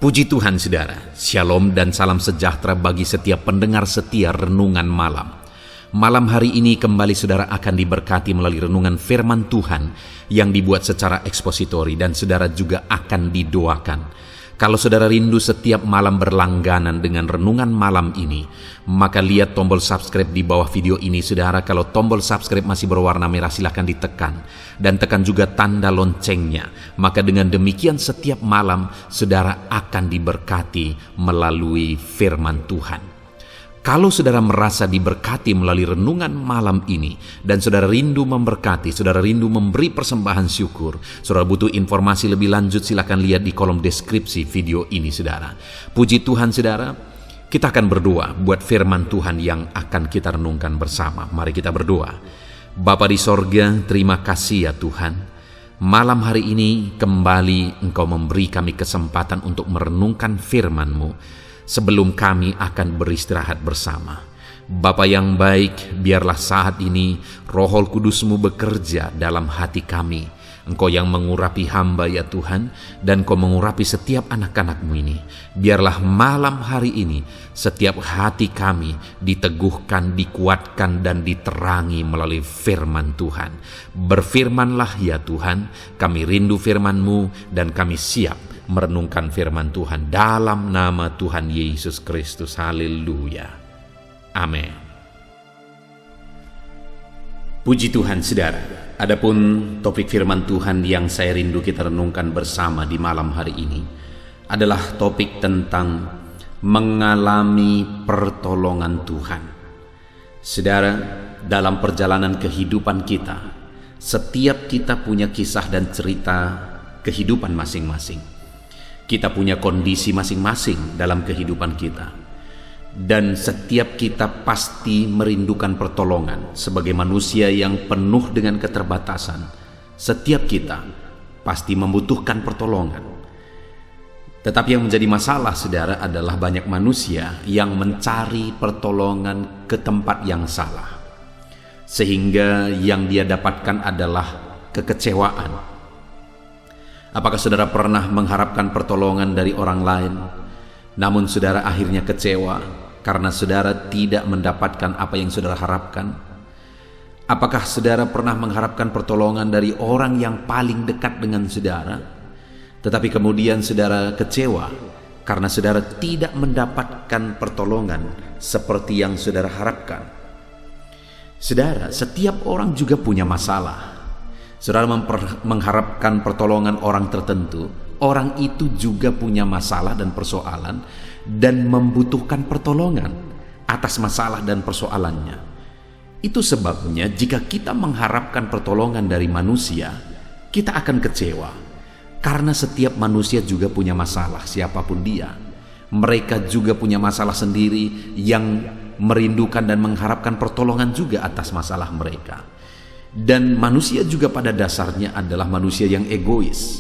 Puji Tuhan saudara, shalom dan salam sejahtera bagi setiap pendengar setia Renungan Malam. Malam hari ini kembali saudara akan diberkati melalui renungan firman Tuhan yang dibuat secara ekspositori dan saudara juga akan didoakan. Kalau saudara rindu setiap malam berlangganan dengan renungan malam ini, maka lihat tombol subscribe di bawah video ini saudara. Kalau tombol subscribe masih berwarna merah silahkan ditekan dan tekan juga tanda loncengnya. Maka dengan demikian setiap malam saudara akan diberkati melalui firman Tuhan. Kalau saudara merasa diberkati melalui renungan malam ini dan saudara rindu memberkati, saudara rindu memberi persembahan syukur, saudara butuh informasi lebih lanjut, silakan lihat di kolom deskripsi video ini saudara. Puji Tuhan saudara, kita akan berdoa buat firman Tuhan yang akan kita renungkan bersama. Mari kita berdoa. Bapa di sorga, terima kasih ya Tuhan. Malam hari ini kembali Engkau memberi kami kesempatan untuk merenungkan firman-Mu. Sebelum kami akan beristirahat bersama. Bapa yang baik, biarlah saat ini Roh Kudus-Mu bekerja dalam hati kami. Engkau yang mengurapi hamba ya Tuhan, dan Engkau mengurapi setiap anak-anak-Mu ini. Biarlah malam hari ini setiap hati kami diteguhkan, dikuatkan, dan diterangi melalui firman Tuhan. Berfirmanlah ya Tuhan, kami rindu firman-Mu dan kami siap merenungkan firman Tuhan dalam nama Tuhan Yesus Kristus. Haleluya. Amin. Puji Tuhan saudara. Adapun topik firman Tuhan yang saya rindu kita renungkan bersama di malam hari ini adalah topik tentang mengalami pertolongan Tuhan. Saudara, dalam perjalanan kehidupan kita, setiap kita punya kisah dan cerita kehidupan masing-masing. Kita punya kondisi masing-masing dalam kehidupan kita. Dan setiap kita pasti merindukan pertolongan. Sebagai manusia yang penuh dengan keterbatasan, setiap kita pasti membutuhkan pertolongan. Tetapi yang menjadi masalah saudara adalah banyak manusia yang mencari pertolongan ke tempat yang salah. Sehingga yang dia dapatkan adalah kekecewaan. Apakah saudara pernah mengharapkan pertolongan dari orang lain, namun saudara akhirnya kecewa karena saudara tidak mendapatkan apa yang saudara harapkan? Apakah saudara pernah mengharapkan pertolongan dari orang yang paling dekat dengan saudara, tetapi kemudian saudara kecewa karena saudara tidak mendapatkan pertolongan seperti yang saudara harapkan? Saudara, setiap orang juga punya masalah. Saudara mengharapkan pertolongan orang tertentu, orang itu juga punya masalah dan persoalan dan membutuhkan pertolongan atas masalah dan persoalannya. Itu sebabnya jika kita mengharapkan pertolongan dari manusia, kita akan kecewa. Karena setiap manusia juga punya masalah, siapapun dia. Mereka juga punya masalah sendiri yang merindukan dan mengharapkan pertolongan juga atas masalah mereka. Dan manusia juga pada dasarnya adalah manusia yang egois,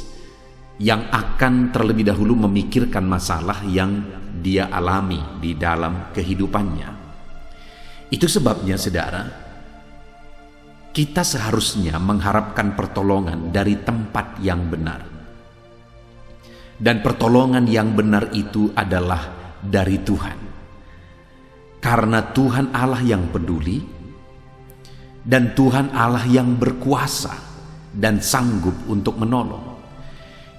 yang akan terlebih dahulu memikirkan masalah yang dia alami di dalam kehidupannya. Itu sebabnya saudara, kita seharusnya mengharapkan pertolongan dari tempat yang benar. Dan pertolongan yang benar itu adalah dari Tuhan. Karena Tuhan Allah yang peduli, dan Tuhan Allah yang berkuasa dan sanggup untuk menolong.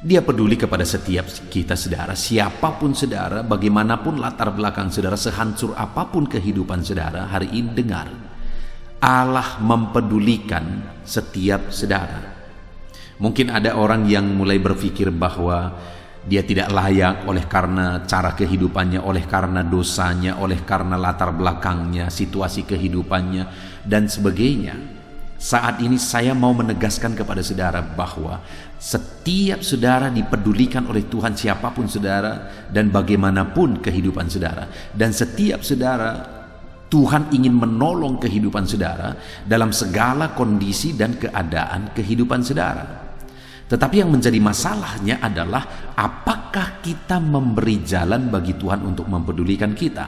Dia peduli kepada setiap kita saudara, siapapun saudara, bagaimanapun latar belakang saudara, sehancur apapun kehidupan saudara. Hari ini dengar, Allah mempedulikan setiap saudara. Mungkin ada orang yang mulai berpikir bahwa dia tidak layak oleh karena cara kehidupannya, oleh karena dosanya, oleh karena latar belakangnya, situasi kehidupannya, dan sebagainya. Saat ini saya mau menegaskan kepada saudara bahwa setiap saudara dipedulikan oleh Tuhan, siapapun saudara dan bagaimanapun kehidupan saudara. Dan setiap saudara, Tuhan ingin menolong kehidupan saudara dalam segala kondisi dan keadaan kehidupan saudara. Tetapi yang menjadi masalahnya adalah apakah kita memberi jalan bagi Tuhan untuk mempedulikan kita?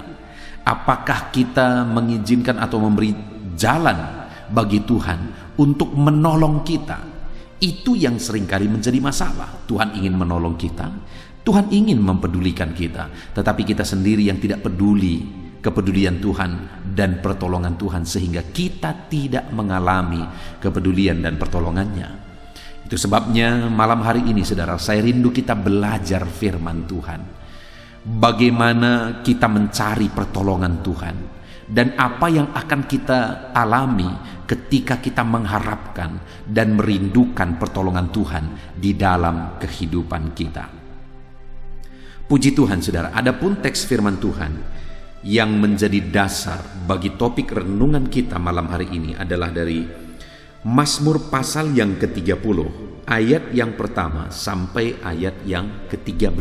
Apakah kita mengizinkan atau memberi jalan bagi Tuhan untuk menolong kita? Itu yang seringkali menjadi masalah. Tuhan ingin menolong kita, Tuhan ingin mempedulikan kita, tetapi kita sendiri yang tidak peduli kepedulian Tuhan dan pertolongan Tuhan, sehingga kita tidak mengalami kepedulian dan pertolongannya. Itu sebabnya malam hari ini saudara, saya rindu kita belajar firman Tuhan. Bagaimana kita mencari pertolongan Tuhan, dan apa yang akan kita alami ketika kita mengharapkan dan merindukan pertolongan Tuhan di dalam kehidupan kita. Puji Tuhan saudara, adapun teks firman Tuhan yang menjadi dasar bagi topik renungan kita malam hari ini adalah dari Mazmur pasal yang ke-30, ayat yang pertama sampai ayat yang ke-13.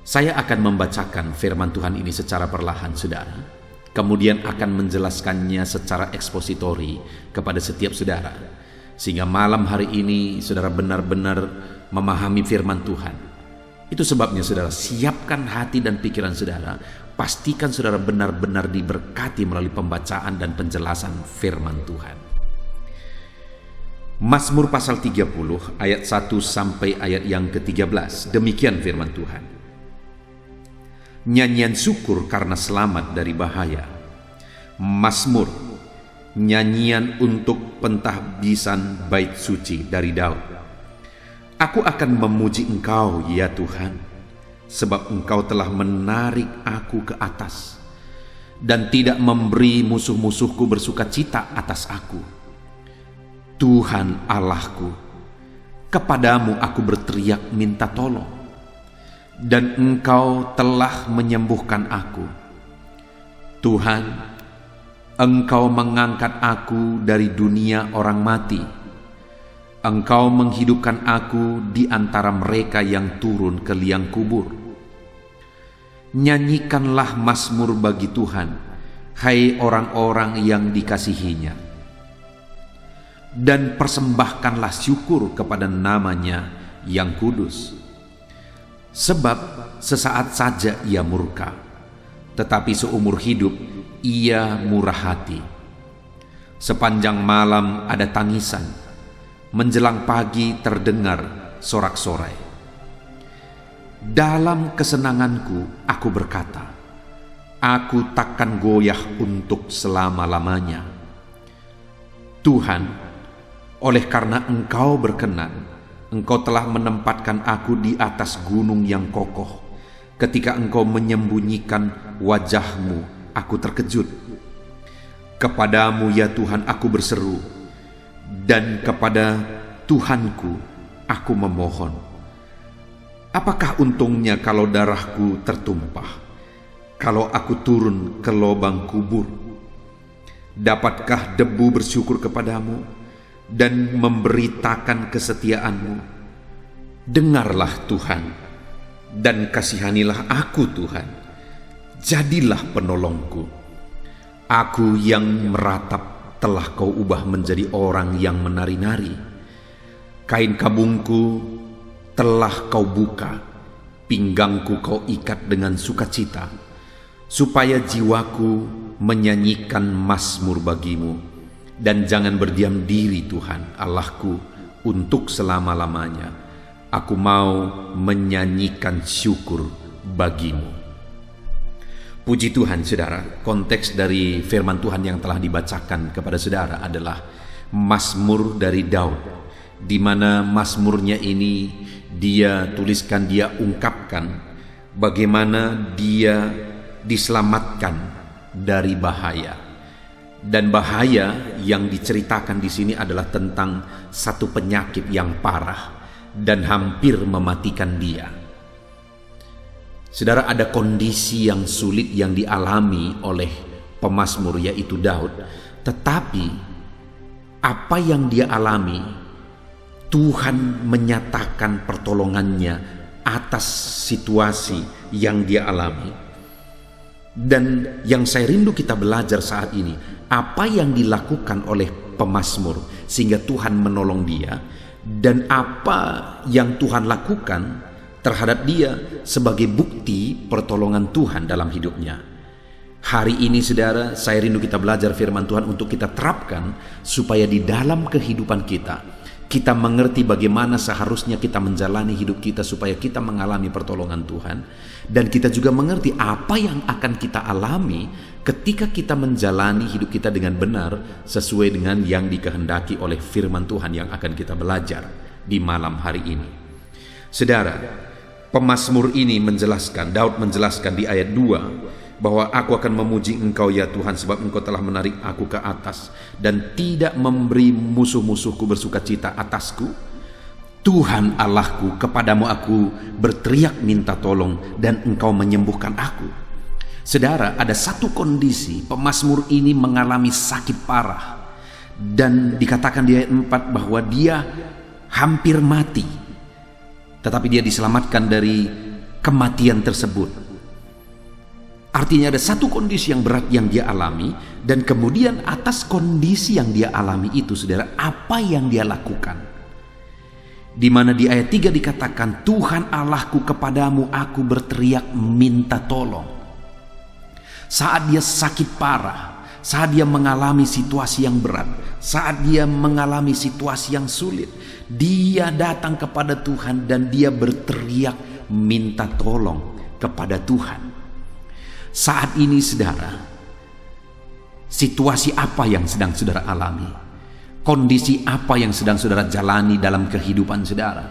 Saya akan membacakan firman Tuhan ini secara perlahan saudara, kemudian akan menjelaskannya secara ekspositori kepada setiap saudara, sehingga malam hari ini saudara benar-benar memahami firman Tuhan. Itu sebabnya saudara, siapkan hati dan pikiran saudara, pastikan saudara benar-benar diberkati melalui pembacaan dan penjelasan firman Tuhan. Mazmur pasal 30 ayat 1 sampai ayat yang ke-13. Demikian firman Tuhan. Nyanyian syukur karena selamat dari bahaya. Mazmur, nyanyian untuk pentahbisan bait suci dari Daud. Aku akan memuji Engkau ya Tuhan, sebab Engkau telah menarik aku ke atas dan tidak memberi musuh-musuhku bersukacita atas aku. Tuhan Allahku, kepadamu aku berteriak minta tolong, dan Engkau telah menyembuhkan aku. Tuhan, Engkau mengangkat aku dari dunia orang mati. Engkau menghidupkan aku di antara mereka yang turun ke liang kubur. Nyanyikanlah mazmur bagi Tuhan, hai orang-orang yang dikasihinya, dan persembahkanlah syukur kepada namanya yang kudus. Sebab sesaat saja ia murka, tetapi seumur hidup ia murah hati. Sepanjang malam ada tangisan, menjelang pagi terdengar sorak-sorai. Dalam kesenanganku aku berkata, aku takkan goyah untuk selama-lamanya. Tuhan, oleh karena Engkau berkenan, Engkau telah menempatkan aku di atas gunung yang kokoh. Ketika Engkau menyembunyikan wajah-Mu, aku terkejut. Kepadamu ya Tuhan aku berseru, dan kepada Tuhanku aku memohon. Apakah untungnya kalau darahku tertumpah, kalau aku turun ke lubang kubur? Dapatkah debu bersyukur kepadamu dan memberitakan kesetiaan-Mu? Dengarlah Tuhan, dan kasihanilah aku Tuhan. Jadilah penolongku. Aku yang meratap telah Kau ubah menjadi orang yang menari-nari. Kain kabungku telah Kau buka, pinggangku Kau ikat dengan sukacita, supaya jiwaku menyanyikan mazmur bagi-Mu. Dan jangan berdiam diri Tuhan Allahku untuk selama-lamanya. Aku mau menyanyikan syukur bagi-Mu. Puji Tuhan saudara, konteks dari firman Tuhan yang telah dibacakan kepada saudara adalah Mazmur dari Daud, di mana mazmurnya ini dia tuliskan, dia ungkapkan bagaimana dia diselamatkan dari bahaya. Dan bahaya yang diceritakan di sini adalah tentang satu penyakit yang parah dan hampir mematikan dia. Saudara, ada kondisi yang sulit yang dialami oleh pemazmur yaitu Daud. Tetapi apa yang dia alami, Tuhan menyatakan pertolongannya atas situasi yang dia alami. Dan yang saya rindu kita belajar saat ini, apa yang dilakukan oleh pemazmur sehingga Tuhan menolong dia, dan apa yang Tuhan lakukan terhadap dia sebagai bukti pertolongan Tuhan dalam hidupnya. Hari ini saudara, saya rindu kita belajar firman Tuhan untuk kita terapkan supaya di dalam kehidupan kita kita mengerti bagaimana seharusnya kita menjalani hidup kita supaya kita mengalami pertolongan Tuhan, dan kita juga mengerti apa yang akan kita alami ketika kita menjalani hidup kita dengan benar sesuai dengan yang dikehendaki oleh firman Tuhan yang akan kita belajar di malam hari ini. Saudara, pemazmur ini menjelaskan, Daud menjelaskan di ayat 2 bahwa aku akan memuji Engkau ya Tuhan, sebab Engkau telah menarik aku ke atas dan tidak memberi musuh-musuhku bersukacita atasku. Tuhan Allahku, kepadamu aku berteriak minta tolong dan Engkau menyembuhkan aku. Saudara, ada satu kondisi pemazmur ini mengalami sakit parah, dan dikatakan di ayat 4 bahwa dia hampir mati, tetapi dia diselamatkan dari kematian tersebut. Artinya ada satu kondisi yang berat yang dia alami, dan kemudian atas kondisi yang dia alami itu, saudara, apa yang dia lakukan? Di mana di ayat 3 dikatakan, Tuhan Allahku, kepadamu aku berteriak minta tolong. Saat dia sakit parah, saat dia mengalami situasi yang berat, saat dia mengalami situasi yang sulit, dia datang kepada Tuhan dan dia berteriak minta tolong kepada Tuhan. Saat ini, saudara, situasi apa yang sedang saudara alami? Kondisi apa yang sedang saudara jalani dalam kehidupan saudara?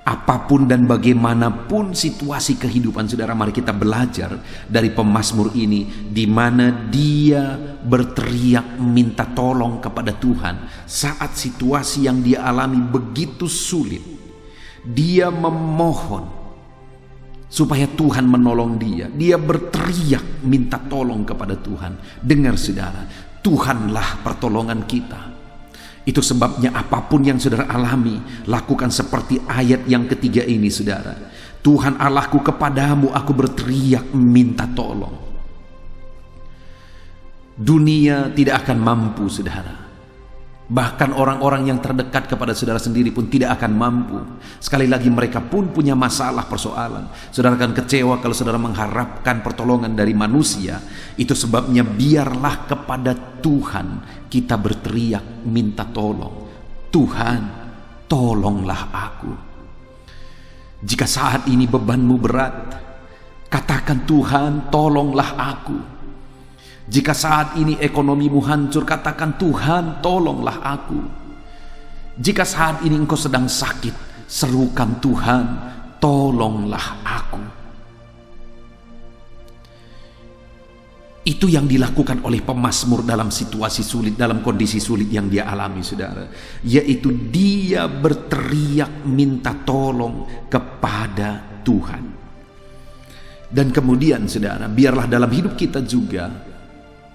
Apapun dan bagaimanapun situasi kehidupan saudara, mari kita belajar dari pemazmur ini, di mana dia berteriak minta tolong kepada Tuhan saat situasi yang dia alami begitu sulit. Dia memohon supaya Tuhan menolong dia. Dia berteriak minta tolong kepada Tuhan. Dengar saudara, Tuhanlah pertolongan kita. Itu sebabnya apapun yang saudara alami, lakukan seperti ayat yang ketiga ini, saudara. Tuhan Allahku, kepadamu aku berteriak minta tolong. Dunia tidak akan mampu, saudara. Bahkan orang-orang yang terdekat kepada saudara sendiri pun tidak akan mampu. Sekali lagi, mereka pun punya masalah, persoalan. Saudara akan kecewa kalau saudara mengharapkan pertolongan dari manusia. Itu sebabnya biarlah kepada Tuhan kita berteriak minta tolong. Tuhan, tolonglah aku. Jika saat ini bebanmu berat, katakan, Tuhan, tolonglah aku. Jika saat ini ekonomimu hancur, katakan, Tuhan, tolonglah aku. Jika saat ini engkau sedang sakit, serukan, Tuhan, tolonglah aku. Itu yang dilakukan oleh pemazmur dalam situasi sulit, dalam kondisi sulit yang dia alami, saudara. Yaitu dia berteriak minta tolong kepada Tuhan. Dan kemudian, saudara, biarlah dalam hidup kita juga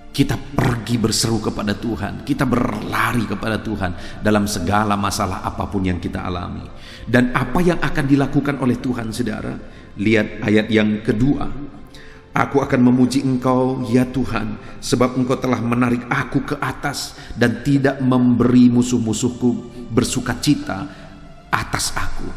kita pergi berseru kepada Tuhan, kita berlari kepada Tuhan dalam segala masalah apapun yang kita alami. Dan apa yang akan dilakukan oleh Tuhan, saudara? Lihat ayat yang kedua. Aku akan memuji Engkau ya Tuhan, sebab Engkau telah menarik aku ke atas dan tidak memberi musuh-musuhku bersukacita atas aku.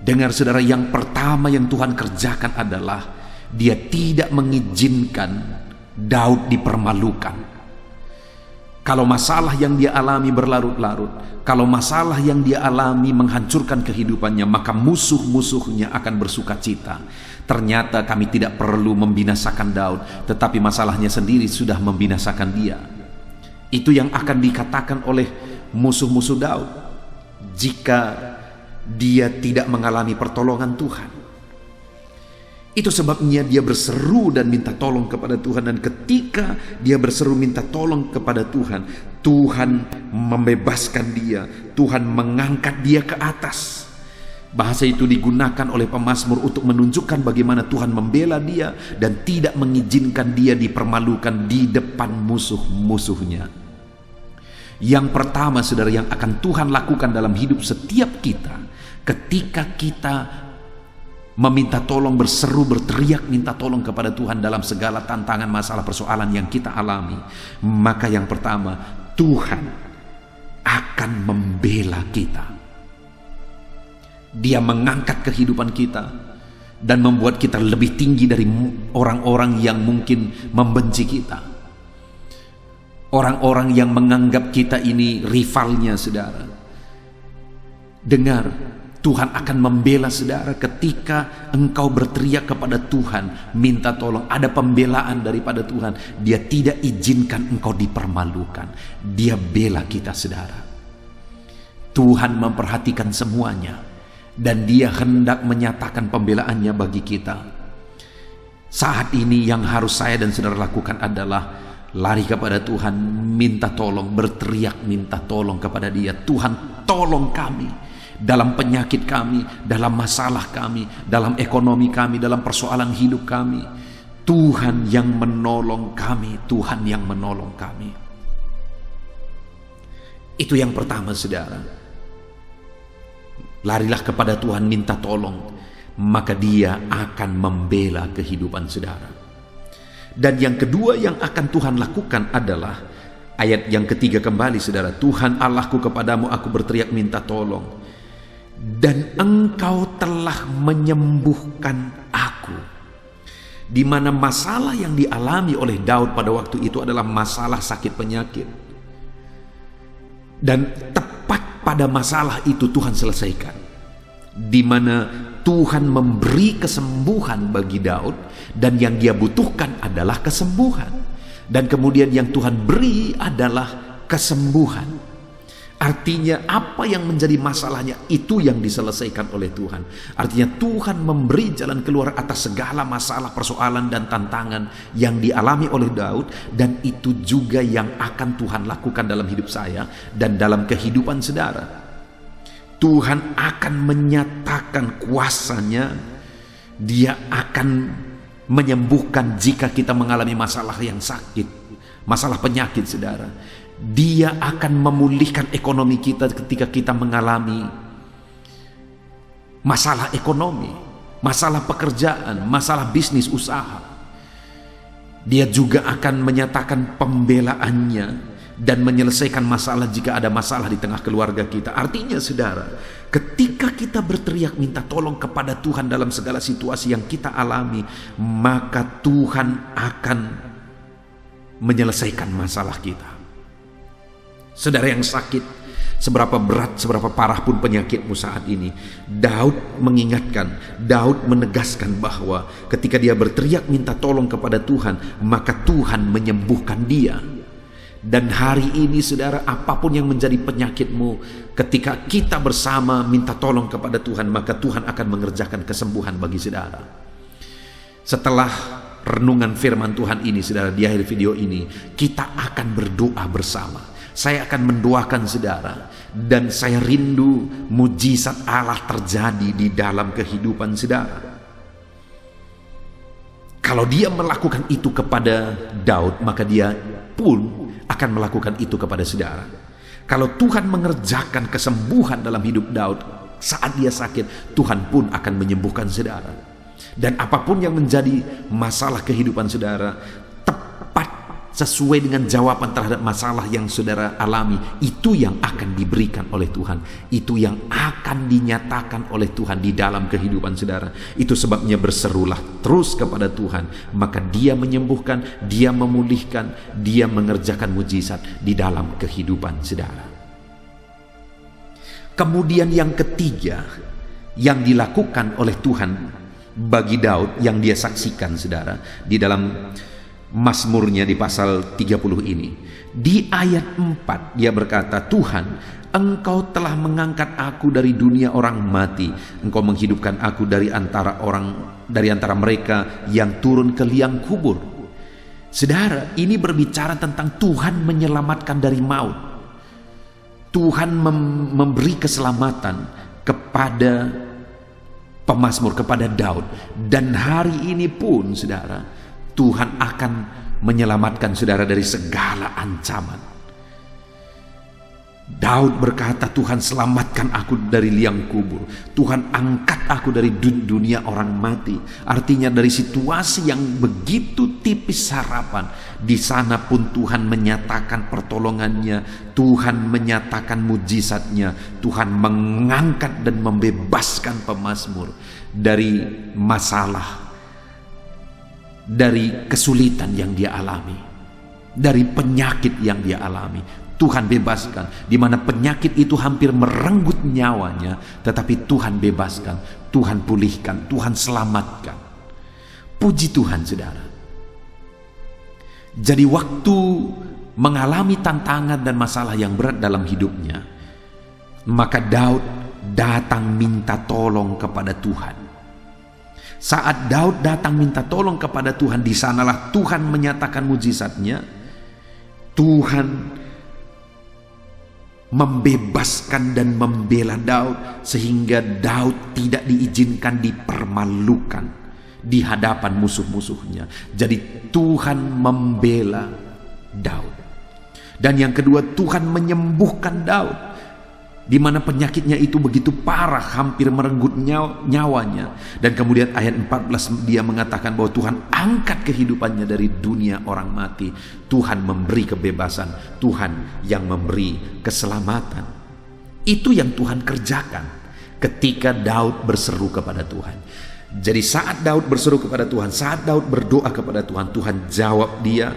Dengar saudara, yang pertama yang Tuhan kerjakan adalah dia tidak mengizinkan Daud dipermalukan. Kalau masalah yang dia alami berlarut-larut, kalau masalah yang dia alami menghancurkan kehidupannya, maka musuh-musuhnya akan bersukacita. Ternyata kami tidak perlu membinasakan Daud, tetapi masalahnya sendiri sudah membinasakan dia. Itu yang akan dikatakan oleh musuh-musuh Daud jika dia tidak mengalami pertolongan Tuhan. Itu sebabnya dia berseru dan minta tolong kepada Tuhan. Dan ketika dia berseru minta tolong kepada Tuhan, Tuhan membebaskan dia, Tuhan mengangkat dia ke atas. Bahasa itu digunakan oleh pemazmur untuk menunjukkan bagaimana Tuhan membela dia dan tidak mengizinkan dia dipermalukan di depan musuh-musuhnya. Yang pertama, saudara, yang akan Tuhan lakukan dalam hidup setiap kita, ketika kita meminta tolong, berseru, berteriak minta tolong kepada Tuhan dalam segala tantangan, masalah, persoalan yang kita alami, maka yang pertama, Tuhan akan membela kita. Dia mengangkat kehidupan kita dan membuat kita lebih tinggi dari orang-orang yang mungkin membenci kita, orang-orang yang menganggap kita ini rivalnya, saudara. Dengar, Tuhan akan membela saudara ketika engkau berteriak kepada Tuhan, minta tolong. Ada pembelaan daripada Tuhan. Dia tidak izinkan engkau dipermalukan. Dia bela kita, saudara. Tuhan memperhatikan semuanya, dan Dia hendak menyatakan pembelaannya bagi kita. Saat ini yang harus saya dan saudara lakukan adalah lari kepada Tuhan, minta tolong, berteriak minta tolong kepada Dia. Tuhan, tolong kami dalam penyakit kami, dalam masalah kami, dalam ekonomi kami, dalam persoalan hidup kami. Tuhan yang menolong kami, Tuhan yang menolong kami. Itu yang pertama, saudara. Larilah kepada Tuhan, minta tolong, maka Dia akan membela kehidupan saudara. Dan yang kedua yang akan Tuhan lakukan adalah ayat yang ketiga kembali, saudara. Tuhan Allahku, kepadamu aku berteriak minta tolong, dan Engkau telah menyembuhkan aku. Di mana masalah yang dialami oleh Daud pada waktu itu adalah masalah sakit penyakit. Dan tepat pada masalah itu Tuhan selesaikan. Di mana Tuhan memberi kesembuhan bagi Daud, dan yang dia butuhkan adalah kesembuhan. Dan kemudian yang Tuhan beri adalah kesembuhan. Artinya apa yang menjadi masalahnya itu yang diselesaikan oleh Tuhan. Artinya Tuhan memberi jalan keluar atas segala masalah, persoalan dan tantangan yang dialami oleh Daud. Dan itu juga yang akan Tuhan lakukan dalam hidup saya dan dalam kehidupan saudara. Tuhan akan menyatakan kuasanya. Dia akan menyembuhkan jika kita mengalami masalah yang sakit, masalah penyakit, saudara. Dia akan memulihkan ekonomi kita ketika kita mengalami masalah ekonomi, masalah pekerjaan, masalah bisnis usaha. Dia juga akan menyatakan pembelaannya dan menyelesaikan masalah jika ada masalah di tengah keluarga kita. Artinya, saudara, ketika kita berteriak minta tolong kepada Tuhan dalam segala situasi yang kita alami, maka Tuhan akan menyelesaikan masalah kita. Saudara yang sakit, seberapa berat, seberapa parah pun penyakitmu saat ini, Daud mengingatkan, Daud menegaskan bahwa ketika dia berteriak minta tolong kepada Tuhan, maka Tuhan menyembuhkan dia. Dan hari ini, saudara, apapun yang menjadi penyakitmu, ketika kita bersama minta tolong kepada Tuhan, maka Tuhan akan mengerjakan kesembuhan bagi saudara. Setelah renungan firman Tuhan ini, saudara, di akhir video ini, kita akan berdoa bersama. Saya akan mendoakan saudara, dan saya rindu mujizat Allah terjadi di dalam kehidupan saudara. Kalau Dia melakukan itu kepada Daud, maka Dia pun akan melakukan itu kepada saudara. Kalau Tuhan mengerjakan kesembuhan dalam hidup Daud saat dia sakit, Tuhan pun akan menyembuhkan saudara. Dan apapun yang menjadi masalah kehidupan saudara, tepat sesuai dengan jawaban terhadap masalah yang saudara alami, itu yang akan diberikan oleh Tuhan. Itu yang akan dinyatakan oleh Tuhan di dalam kehidupan saudara. Itu sebabnya berserulah terus kepada Tuhan, maka Dia menyembuhkan, Dia memulihkan, Dia mengerjakan mujizat di dalam kehidupan saudara. Kemudian yang ketiga yang dilakukan oleh Tuhan bagi Daud, yang dia saksikan, saudara, di dalam Mazmurnya di pasal 30 ini. Di ayat 4 dia berkata, Tuhan, Engkau telah mengangkat aku dari dunia orang mati. Engkau menghidupkan aku dari antara mereka yang turun ke liang kubur. Saudara, ini berbicara tentang Tuhan menyelamatkan dari maut. Tuhan memberi keselamatan kepada pemazmur, kepada Daud. Dan hari ini pun, saudara, Tuhan akan menyelamatkan saudara dari segala ancaman. Daud berkata, Tuhan selamatkan aku dari liang kubur. Tuhan angkat aku dari dunia orang mati. Artinya dari situasi yang begitu tipis harapan, di sana pun Tuhan menyatakan pertolongannya. Tuhan menyatakan mujizatnya. Tuhan mengangkat dan membebaskan pemazmur dari masalah, dari kesulitan yang dia alami, dari penyakit yang dia alami. Tuhan bebaskan. Di mana penyakit itu hampir merenggut nyawanya, tetapi Tuhan bebaskan, Tuhan pulihkan, Tuhan selamatkan. Puji Tuhan, saudara. Jadi waktu mengalami tantangan dan masalah yang berat dalam hidupnya, maka Daud datang minta tolong kepada Tuhan. Saat Daud datang minta tolong kepada Tuhan, di sanalah Tuhan menyatakan mujizatnya. Tuhan membebaskan dan membela Daud, sehingga Daud tidak diizinkan dipermalukan di hadapan musuh-musuhnya. Jadi Tuhan membela Daud. Dan yang kedua, Tuhan menyembuhkan Daud, di mana penyakitnya itu begitu parah, hampir merenggut nyawanya. Dan kemudian ayat 14 dia mengatakan bahwa Tuhan angkat kehidupannya dari dunia orang mati. Tuhan memberi kebebasan, Tuhan yang memberi keselamatan. Itu yang Tuhan kerjakan ketika Daud berseru kepada Tuhan. Jadi saat Daud berseru kepada Tuhan, saat Daud berdoa kepada Tuhan, Tuhan jawab dia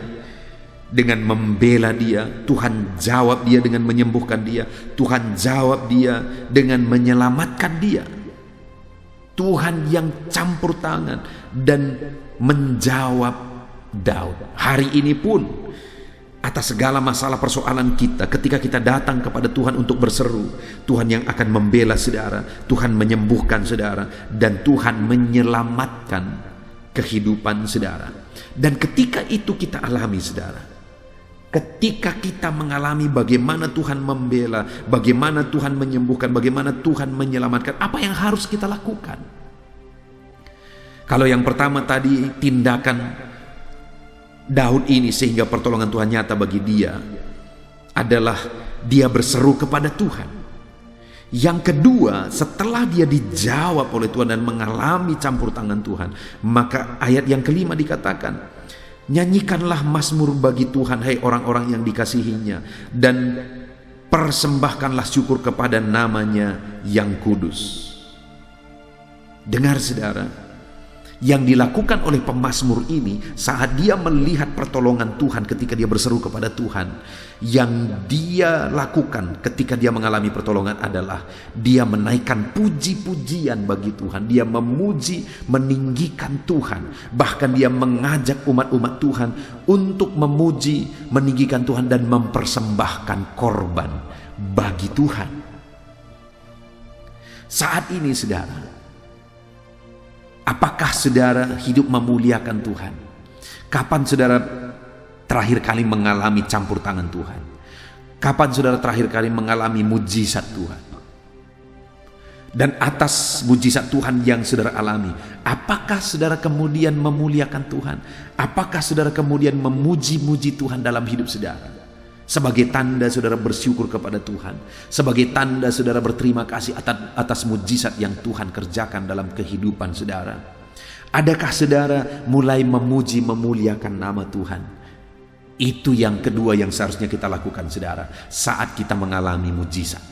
dengan membela dia, Tuhan jawab dia dengan menyembuhkan dia, Tuhan jawab dia dengan menyelamatkan dia. Tuhan yang campur tangan dan menjawab Daud. Hari ini pun atas segala masalah persoalan kita, ketika kita datang kepada Tuhan untuk berseru, Tuhan yang akan membela saudara, Tuhan menyembuhkan saudara, dan Tuhan menyelamatkan kehidupan saudara. Dan ketika itu kita alami, saudara, ketika kita mengalami bagaimana Tuhan membela, bagaimana Tuhan menyembuhkan, bagaimana Tuhan menyelamatkan, apa yang harus kita lakukan? Kalau yang pertama tadi, tindakan Daud ini sehingga pertolongan Tuhan nyata bagi dia adalah dia berseru kepada Tuhan. Yang kedua, setelah dia dijawab oleh Tuhan dan mengalami campur tangan Tuhan, maka ayat yang kelima dikatakan, nyanyikanlah mazmur bagi Tuhan, hai orang-orang yang dikasihinya, dan persembahkanlah syukur kepada namanya yang kudus. Dengar saudara, yang dilakukan oleh pemazmur ini saat dia melihat pertolongan Tuhan ketika dia berseru kepada Tuhan, yang dia lakukan ketika dia mengalami pertolongan adalah dia menaikkan puji-pujian bagi Tuhan. Dia memuji, meninggikan Tuhan. Bahkan dia mengajak umat-umat Tuhan untuk memuji, meninggikan Tuhan, dan mempersembahkan korban bagi Tuhan. Saat ini saudara, apakah saudara hidup memuliakan Tuhan? Kapan saudara terakhir kali mengalami campur tangan Tuhan? Kapan saudara terakhir kali mengalami mujizat Tuhan? Dan atas mujizat Tuhan yang saudara alami, apakah saudara kemudian memuliakan Tuhan? Apakah saudara kemudian memuji-muji Tuhan dalam hidup saudara? Sebagai tanda saudara bersyukur kepada Tuhan, sebagai tanda saudara berterima kasih atas mujizat yang Tuhan kerjakan dalam kehidupan saudara. Adakah saudara mulai memuji, memuliakan nama Tuhan? Itu yang kedua yang seharusnya kita lakukan saudara, saat kita mengalami mujizat.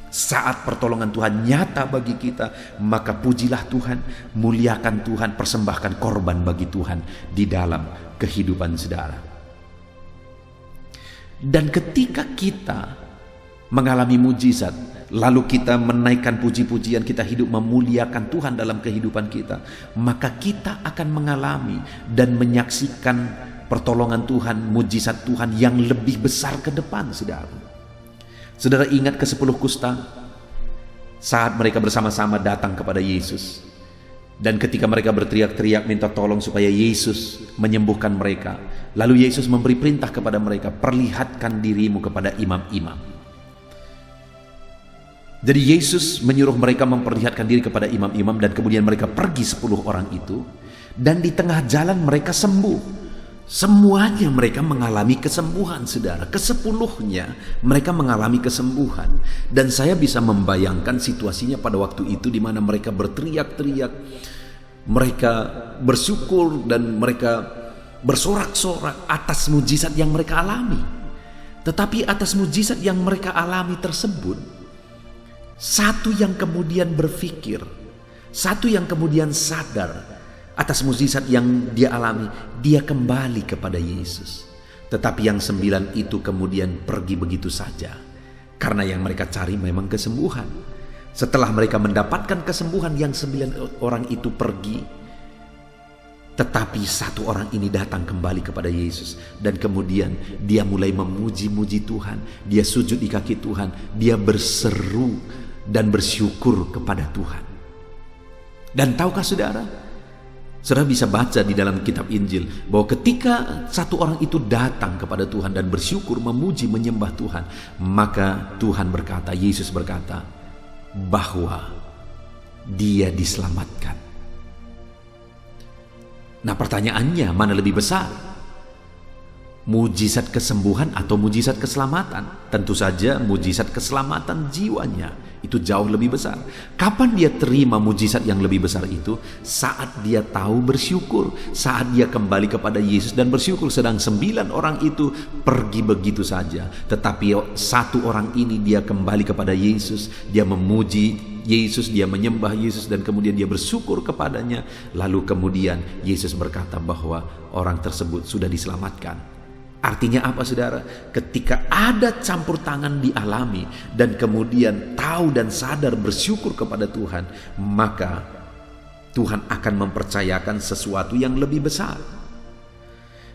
Saat pertolongan Tuhan nyata bagi kita, maka pujilah Tuhan, muliakan Tuhan, persembahkan korban bagi Tuhan di dalam kehidupan saudara. Dan ketika kita mengalami mujizat, lalu kita menaikkan puji-pujian, kita hidup memuliakan Tuhan dalam kehidupan kita, maka kita akan mengalami dan menyaksikan pertolongan Tuhan, mujizat Tuhan yang lebih besar ke depan, saudara. Saudara ingat ke-10 kusta saat mereka bersama-sama datang kepada Yesus, dan ketika mereka berteriak-teriak minta tolong supaya Yesus menyembuhkan mereka, lalu Yesus memberi perintah kepada mereka, perlihatkan dirimu kepada imam-imam. Jadi Yesus menyuruh mereka memperlihatkan diri kepada imam-imam, dan kemudian mereka pergi 10 orang itu, dan di tengah jalan mereka sembuh. Semuanya mereka mengalami kesembuhan, saudara. Ke-10-nya mereka mengalami kesembuhan. Dan saya bisa membayangkan situasinya pada waktu itu, di mana mereka berteriak-teriak, mereka bersyukur, dan mereka bersorak-sorak atas mujizat yang mereka alami. Tetapi atas mujizat yang mereka alami tersebut, satu yang kemudian berpikir, satu yang kemudian sadar atas mujizat yang dia alami, dia kembali kepada Yesus. Tetapi yang 9 itu kemudian pergi begitu saja, karena yang mereka cari memang kesembuhan. Setelah mereka mendapatkan kesembuhan, yang 9 orang itu pergi. Tetapi 1 orang ini datang kembali kepada Yesus. Dan kemudian dia mulai memuji-muji Tuhan. Dia sujud di kaki Tuhan. Dia berseru dan bersyukur kepada Tuhan. Dan tahukah saudara? Saudara bisa baca di dalam kitab Injil bahwa ketika 1 orang itu datang kepada Tuhan dan bersyukur, memuji, menyembah Tuhan, maka Tuhan berkata, Yesus berkata bahwa dia diselamatkan. Nah, pertanyaannya, mana lebih besar? Mujizat kesembuhan atau mujizat keselamatan? Tentu saja mujizat keselamatan jiwanya itu jauh lebih besar. Kapan dia terima mujizat yang lebih besar itu? Saat dia tahu bersyukur, saat dia kembali kepada Yesus dan bersyukur. Sedang 9 orang itu pergi begitu saja, tetapi 1 orang ini dia kembali kepada Yesus, dia memuji Yesus, dia menyembah Yesus, dan kemudian dia bersyukur kepadanya. Lalu kemudian Yesus berkata bahwa orang tersebut sudah diselamatkan. Artinya apa, saudara? Ketika ada campur tangan dialami dan kemudian tahu dan sadar bersyukur kepada Tuhan, maka Tuhan akan mempercayakan sesuatu yang lebih besar.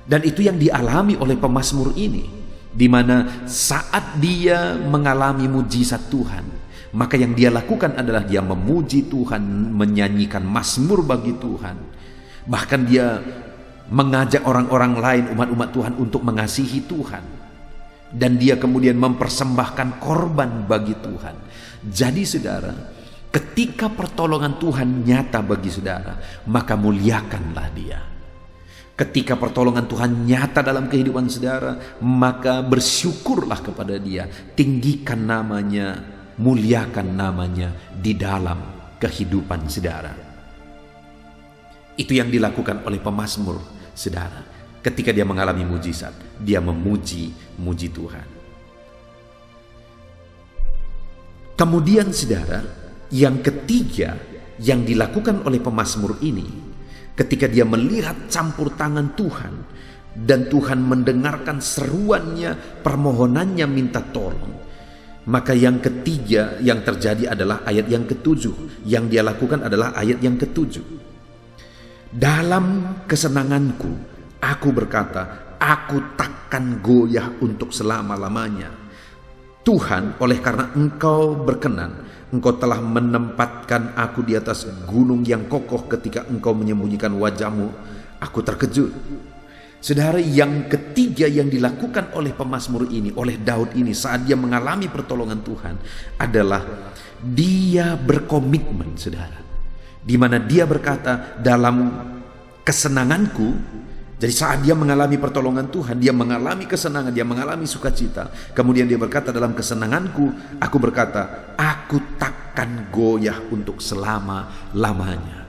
Dan itu yang dialami oleh pemazmur ini, di mana saat dia mengalami mujizat Tuhan, maka yang dia lakukan adalah dia memuji Tuhan, menyanyikan mazmur bagi Tuhan. Bahkan dia mengajak orang-orang lain, umat-umat Tuhan, untuk mengasihi Tuhan. Dan dia kemudian mempersembahkan korban bagi Tuhan. Jadi saudara, ketika pertolongan Tuhan nyata bagi saudara, maka muliakanlah dia. Ketika pertolongan Tuhan nyata dalam kehidupan saudara, maka bersyukurlah kepada dia. Tinggikan namanya, muliakan namanya di dalam kehidupan saudara. Itu yang dilakukan oleh pemazmur, saudara. Ketika dia mengalami mujizat, dia memuji Tuhan. Kemudian saudara, yang ketiga yang dilakukan oleh pemazmur ini, ketika dia melihat campur tangan Tuhan dan Tuhan mendengarkan seruannya, permohonannya minta tolong, maka yang ketiga yang terjadi adalah ayat yang ke-7. Yang dia lakukan adalah ayat yang ke-7. Dalam kesenanganku, aku berkata, aku takkan goyah untuk selama-lamanya. Tuhan, oleh karena Engkau berkenan, Engkau telah menempatkan aku di atas gunung yang kokoh. Ketika Engkau menyembunyikan wajah-Mu, aku terkejut. Saudara, yang ketiga yang dilakukan oleh pemazmur ini, oleh Daud ini, saat dia mengalami pertolongan Tuhan, adalah dia berkomitmen, saudara. Di mana dia berkata, dalam kesenanganku. Jadi saat dia mengalami pertolongan Tuhan, dia mengalami kesenangan, dia mengalami sukacita. Kemudian dia berkata, dalam kesenanganku, aku berkata, aku takkan goyah untuk selama-lamanya.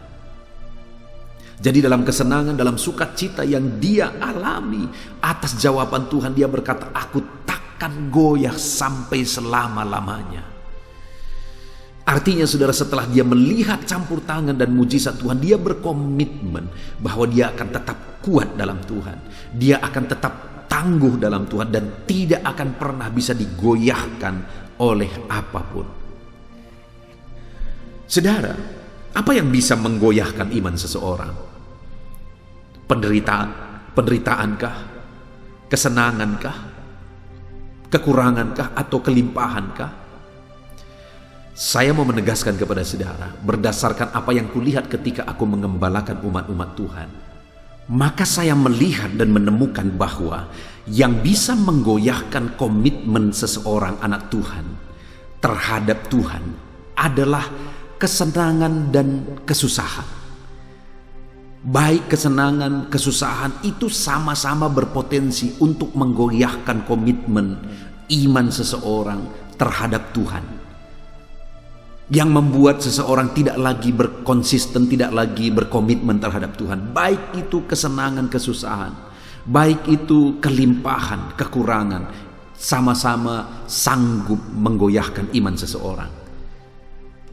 Jadi dalam kesenangan, dalam sukacita yang dia alami atas jawaban Tuhan, dia berkata, aku takkan goyah sampai selama-lamanya. Artinya saudara, setelah dia melihat campur tangan dan mujizat Tuhan, dia berkomitmen bahwa dia akan tetap kuat dalam Tuhan. Dia akan tetap tangguh dalam Tuhan dan tidak akan pernah bisa digoyahkan oleh apapun. Saudara, apa yang bisa menggoyahkan iman seseorang? Penderitaankah? Kesenangankah? Kekurangankah atau kelimpahankah? Saya mau menegaskan kepada saudara, berdasarkan apa yang kulihat ketika aku mengembalakan umat-umat Tuhan, maka saya melihat dan menemukan bahwa yang bisa menggoyahkan komitmen seseorang anak Tuhan terhadap Tuhan adalah kesenangan dan kesusahan. Baik kesenangan, kesusahan itu sama-sama berpotensi untuk menggoyahkan komitmen iman seseorang terhadap Tuhan. Yang membuat seseorang tidak lagi berkonsisten, tidak lagi berkomitmen terhadap Tuhan. Baik itu kesenangan, kesusahan, baik itu kelimpahan, kekurangan, sama-sama sanggup menggoyahkan iman seseorang.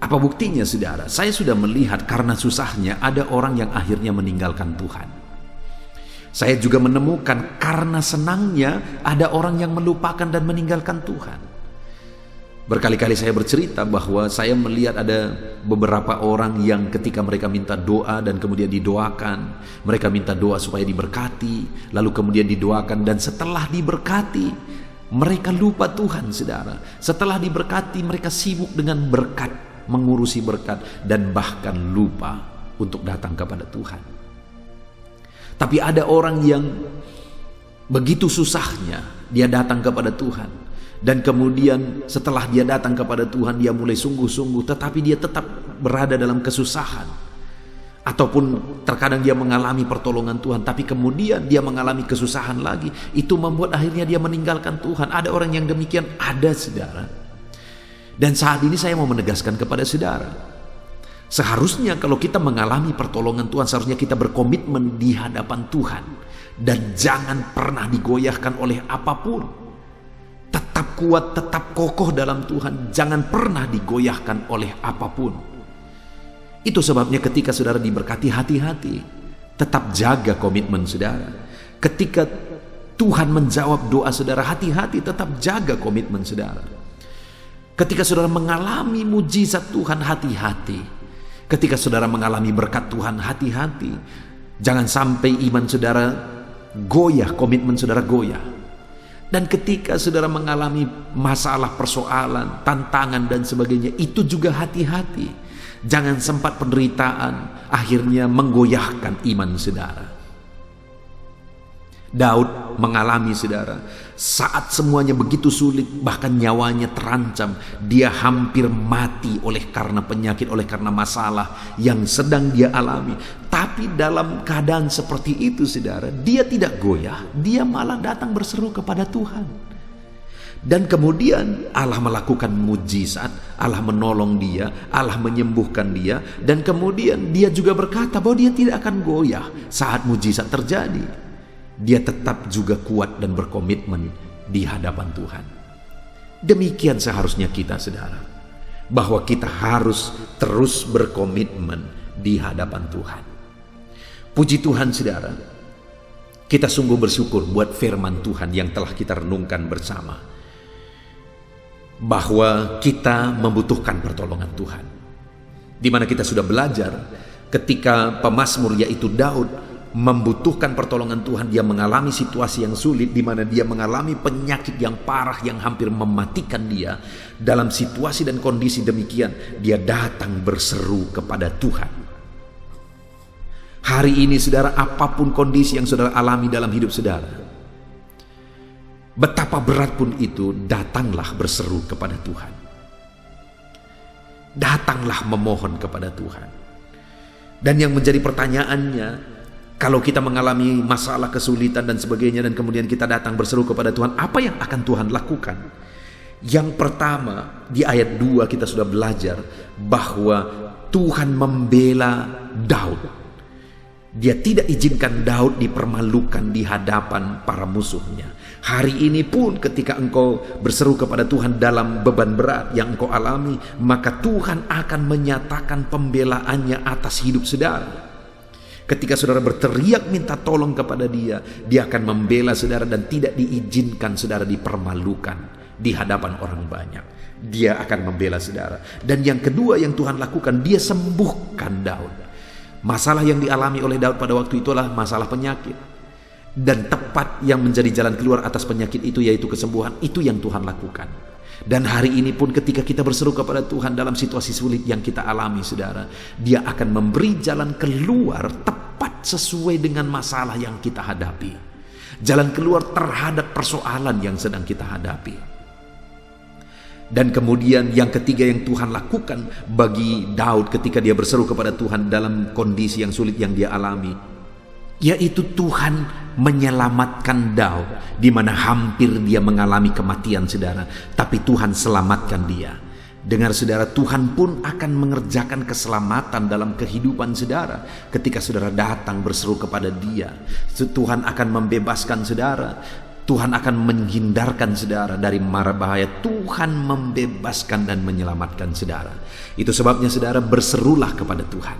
Apa buktinya, saudara? Saya sudah melihat karena susahnya ada orang yang akhirnya meninggalkan Tuhan. Saya juga menemukan karena senangnya ada orang yang melupakan dan meninggalkan Tuhan. Berkali-kali saya bercerita bahwa saya melihat ada beberapa orang yang ketika mereka minta doa dan kemudian didoakan, mereka minta doa supaya diberkati, lalu kemudian didoakan, dan setelah diberkati mereka lupa Tuhan, saudara. Setelah diberkati mereka sibuk dengan berkat, mengurusi berkat, dan bahkan lupa untuk datang kepada Tuhan. Tapi ada orang yang begitu susahnya dia datang kepada Tuhan, dan kemudian setelah dia datang kepada Tuhan dia mulai sungguh-sungguh, tetapi dia tetap berada dalam kesusahan, ataupun terkadang dia mengalami pertolongan Tuhan tapi kemudian dia mengalami kesusahan lagi. Itu membuat akhirnya dia meninggalkan Tuhan. Ada orang yang demikian, ada, saudara. Dan saat ini saya mau menegaskan kepada saudara, seharusnya kalau kita mengalami pertolongan Tuhan, seharusnya kita berkomitmen di hadapan Tuhan dan jangan pernah digoyahkan oleh apapun. Tetap kuat, tetap kokoh dalam Tuhan, jangan pernah digoyahkan oleh apapun. Itu sebabnya ketika saudara diberkati, hati-hati, tetap jaga komitmen saudara. Ketika Tuhan menjawab doa saudara, hati-hati, tetap jaga komitmen saudara. Ketika saudara mengalami mujizat Tuhan, hati-hati. Ketika saudara mengalami berkat Tuhan, hati-hati. Jangan sampai iman saudara goyah, komitmen saudara goyah. Dan ketika saudara mengalami masalah, persoalan, tantangan dan sebagainya, itu juga hati-hati. Jangan sempat penderitaan akhirnya menggoyahkan iman saudara. Daud mengalami, saudara, saat semuanya begitu sulit, bahkan nyawanya terancam, dia hampir mati oleh karena penyakit, oleh karena masalah yang sedang dia alami. Tapi dalam keadaan seperti itu, saudara, dia tidak goyah, dia malah datang berseru kepada Tuhan. Dan kemudian Allah melakukan mujizat, Allah menolong dia, Allah menyembuhkan dia, dan kemudian dia juga berkata bahwa dia tidak akan goyah saat mujizat terjadi. Dia tetap juga kuat dan berkomitmen di hadapan Tuhan. Demikian seharusnya kita, saudara, bahwa kita harus terus berkomitmen di hadapan Tuhan. Puji Tuhan, saudara, kita sungguh bersyukur buat firman Tuhan yang telah kita renungkan bersama, bahwa kita membutuhkan pertolongan Tuhan. Di mana kita sudah belajar ketika pemazmur yaitu Daud membutuhkan pertolongan Tuhan. Dia mengalami situasi yang sulit, di mana dia mengalami penyakit yang parah yang hampir mematikan dia. Dalam situasi dan kondisi demikian, dia datang berseru kepada Tuhan. Hari ini, saudara, apapun kondisi yang saudara alami dalam hidup saudara, betapa berat pun itu, datanglah berseru kepada Tuhan. Datanglah memohon kepada Tuhan. Dan yang menjadi pertanyaannya, kalau kita mengalami masalah, kesulitan dan sebagainya, dan kemudian kita datang berseru kepada Tuhan, apa yang akan Tuhan lakukan? Yang pertama, di ayat 2 kita sudah belajar bahwa Tuhan membela Daud. Dia tidak izinkan Daud dipermalukan di hadapan para musuhnya. Hari ini pun ketika engkau berseru kepada Tuhan dalam beban berat yang engkau alami, maka Tuhan akan menyatakan pembelaannya atas hidup saudara. Ketika saudara berteriak minta tolong kepada dia, dia akan membela saudara dan tidak diizinkan saudara dipermalukan di hadapan orang banyak. Dia akan membela saudara. Dan yang kedua yang Tuhan lakukan, dia sembuhkan Daud. Masalah yang dialami oleh Daud pada waktu itulah masalah penyakit. Dan tepat yang menjadi jalan keluar atas penyakit itu yaitu kesembuhan. Itu yang Tuhan lakukan. Dan hari ini pun ketika kita berseru kepada Tuhan dalam situasi sulit yang kita alami, saudara, dia akan memberi jalan keluar tepat sesuai dengan masalah yang kita hadapi. Jalan keluar terhadap persoalan yang sedang kita hadapi. Dan kemudian yang ketiga yang Tuhan lakukan bagi Daud ketika dia berseru kepada Tuhan dalam kondisi yang sulit yang dia alami, yaitu Tuhan menyelamatkan Daud, di mana hampir dia mengalami kematian, saudara, tapi Tuhan selamatkan dia. Dengar, saudara, Tuhan pun akan mengerjakan keselamatan dalam kehidupan saudara ketika saudara datang berseru kepada dia. Tuhan akan membebaskan saudara, Tuhan akan menghindarkan saudara dari mara bahaya. Tuhan membebaskan dan menyelamatkan saudara. Itu sebabnya saudara berserulah kepada Tuhan.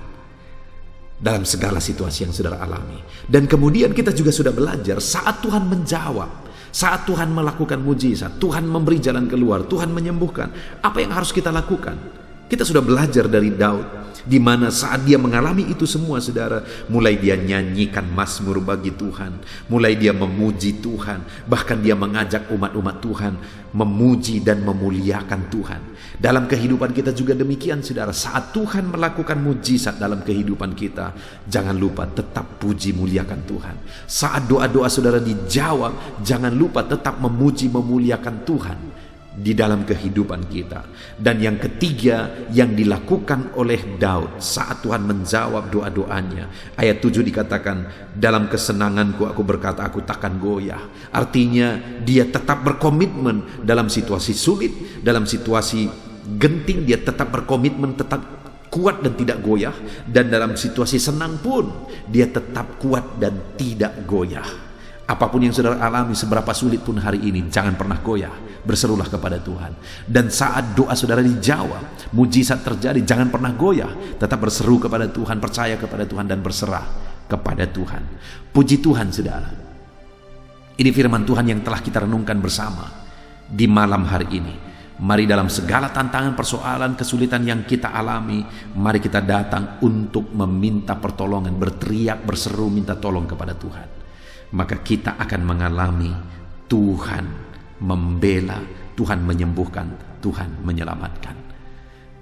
dalam segala situasi yang saudara alami. Dan kemudian kita juga sudah belajar saat Tuhan menjawab, saat Tuhan melakukan mujizat, Tuhan memberi jalan keluar, Tuhan menyembuhkan, apa yang harus kita lakukan? Kita sudah belajar dari Daud, di mana saat dia mengalami itu semua, saudara, mulai dia nyanyikan mazmur bagi Tuhan, mulai dia memuji Tuhan, bahkan dia mengajak umat-umat Tuhan memuji dan memuliakan Tuhan. Dalam kehidupan kita juga demikian, saudara. Saat Tuhan melakukan mujizat dalam kehidupan kita, jangan lupa tetap puji muliakan Tuhan. Saat doa-doa saudara dijawab, jangan lupa tetap memuji memuliakan Tuhan di dalam kehidupan kita. Dan yang ketiga yang dilakukan oleh Daud saat Tuhan menjawab doa-doanya, ayat 7 dikatakan, dalam kesenanganku aku berkata aku takkan goyah. Artinya dia tetap berkomitmen dalam situasi sulit, dalam situasi genting, dia tetap berkomitmen, tetap kuat dan tidak goyah. Dan dalam situasi senang pun dia tetap kuat dan tidak goyah. Apapun yang saudara alami, seberapa sulit pun hari ini, jangan pernah goyah, berserulah kepada Tuhan. Dan saat doa saudara dijawab, mujizat terjadi, jangan pernah goyah, tetap berseru kepada Tuhan, percaya kepada Tuhan, dan berserah kepada Tuhan. Puji Tuhan, saudara. Ini firman Tuhan yang telah kita renungkan bersama di malam hari ini. Mari dalam segala tantangan, persoalan, kesulitan yang kita alami, mari kita datang untuk meminta pertolongan, berteriak, berseru, minta tolong kepada Tuhan. Maka kita akan mengalami Tuhan membela, Tuhan menyembuhkan, Tuhan menyelamatkan.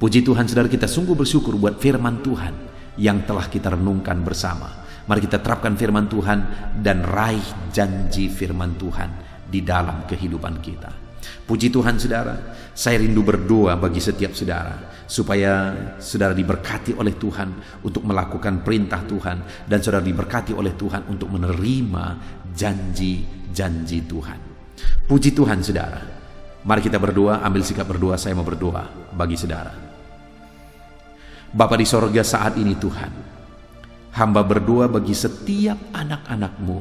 Puji Tuhan, saudara, kita sungguh bersyukur buat firman Tuhan yang telah kita renungkan bersama. Mari kita terapkan firman Tuhan dan raih janji firman Tuhan di dalam kehidupan kita. Puji Tuhan, saudara, saya rindu berdoa bagi setiap saudara, supaya saudara diberkati oleh Tuhan untuk melakukan perintah Tuhan, dan saudara diberkati oleh Tuhan untuk menerima janji-janji Tuhan. Puji Tuhan, saudara. Mari kita berdoa, ambil sikap berdoa. Saya mau berdoa bagi saudara. Bapa di sorga, saat ini Tuhan, hamba berdoa bagi setiap anak-anak-Mu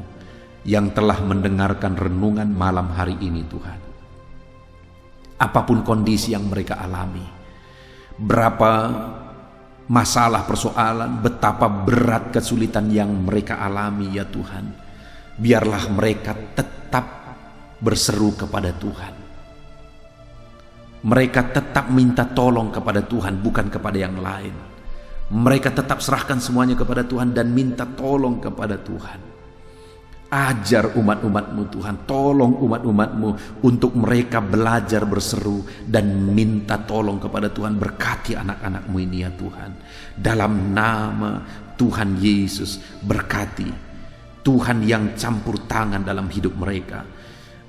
yang telah mendengarkan renungan malam hari ini, Tuhan. Apapun kondisi yang mereka alami, berapa masalah, persoalan, betapa berat kesulitan yang mereka alami, ya Tuhan, biarlah mereka tetap berseru kepada Tuhan. Mereka tetap minta tolong kepada Tuhan, bukan kepada yang lain. Mereka tetap serahkan semuanya kepada Tuhan dan minta tolong kepada Tuhan. Ajar umat-umat-Mu, Tuhan. Tolong umat-umat-Mu untuk mereka belajar berseru dan minta tolong kepada Tuhan. Berkati anak-anak-Mu ini, ya Tuhan. Dalam nama Tuhan Yesus, berkati Tuhan yang campur tangan dalam hidup mereka.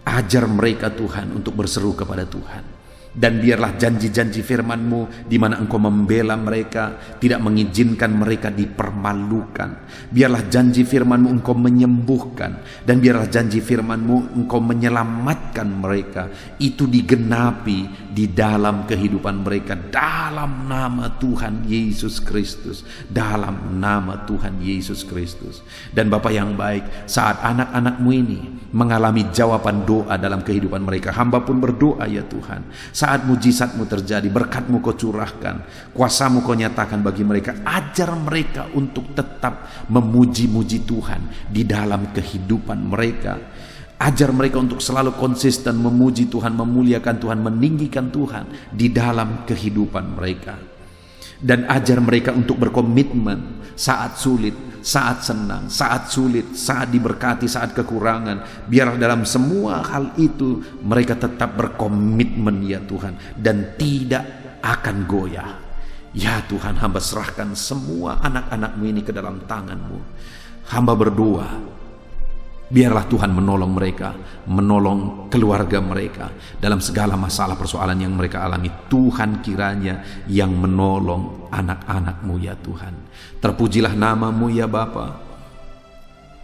Ajar mereka, Tuhan, untuk berseru kepada Tuhan. Dan biarlah janji-janji firman-Mu, di mana Engkau membela mereka, tidak mengizinkan mereka dipermalukan. Biarlah janji firman-Mu Engkau menyembuhkan, dan biarlah janji firman-Mu Engkau menyelamatkan mereka. Itu digenapi di dalam kehidupan mereka, dalam nama Tuhan Yesus Kristus. Dalam nama Tuhan Yesus Kristus. Dan Bapa yang baik, saat anak-anak-Mu ini mengalami jawaban doa dalam kehidupan mereka, hamba pun berdoa, ya Tuhan, saat mujizat-Mu terjadi, berkat-Mu Kau curahkan, kuasa-Mu Kau nyatakan bagi mereka. Ajar mereka untuk tetap memuji-muji Tuhan di dalam kehidupan mereka. Ajar mereka untuk selalu konsisten memuji Tuhan, memuliakan Tuhan, meninggikan Tuhan di dalam kehidupan mereka. Dan ajar mereka untuk berkomitmen saat sulit, saat senang, saat sulit, saat diberkati, saat kekurangan. Biarlah dalam semua hal itu mereka tetap berkomitmen, ya Tuhan, dan tidak akan goyah. Ya Tuhan, hamba serahkan semua anak-anak-Mu ini ke dalam tangan-Mu. Hamba berdoa, biarlah Tuhan menolong mereka, menolong keluarga mereka dalam segala masalah persoalan yang mereka alami. Tuhan kiranya yang menolong anak-anak-Mu, ya Tuhan. Terpujilah nama-Mu, ya Bapa.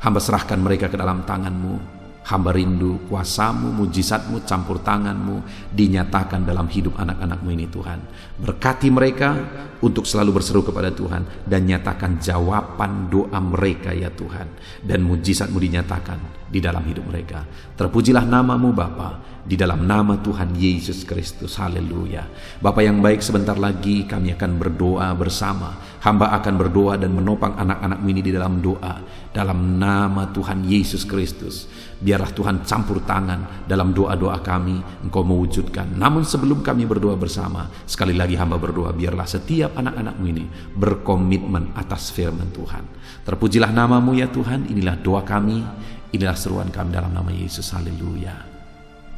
Hamba serahkan mereka ke dalam tangan-Mu. Hamba rindu kuasamu, mujizatmu, campur tanganmu dinyatakan dalam hidup anak-anakmu ini Tuhan. Berkati mereka untuk selalu berseru kepada Tuhan dan nyatakan jawaban doa mereka ya Tuhan. Dan mujizatmu dinyatakan di dalam hidup mereka. Terpujilah namamu Bapa, di dalam nama Tuhan Yesus Kristus. Haleluya. Bapa yang baik, sebentar lagi kami akan berdoa bersama. Hamba akan berdoa dan menopang anak-anakmu ini di dalam doa. Dalam nama Tuhan Yesus Kristus, biarlah Tuhan campur tangan dalam doa-doa kami, Engkau mewujudkan. Namun sebelum kami berdoa bersama, sekali lagi hamba berdoa, biarlah setiap anak-anakmu ini berkomitmen atas firman Tuhan. Terpujilah namamu ya Tuhan. Inilah doa kami, inilah seruan kami dalam nama Yesus. Haleluya.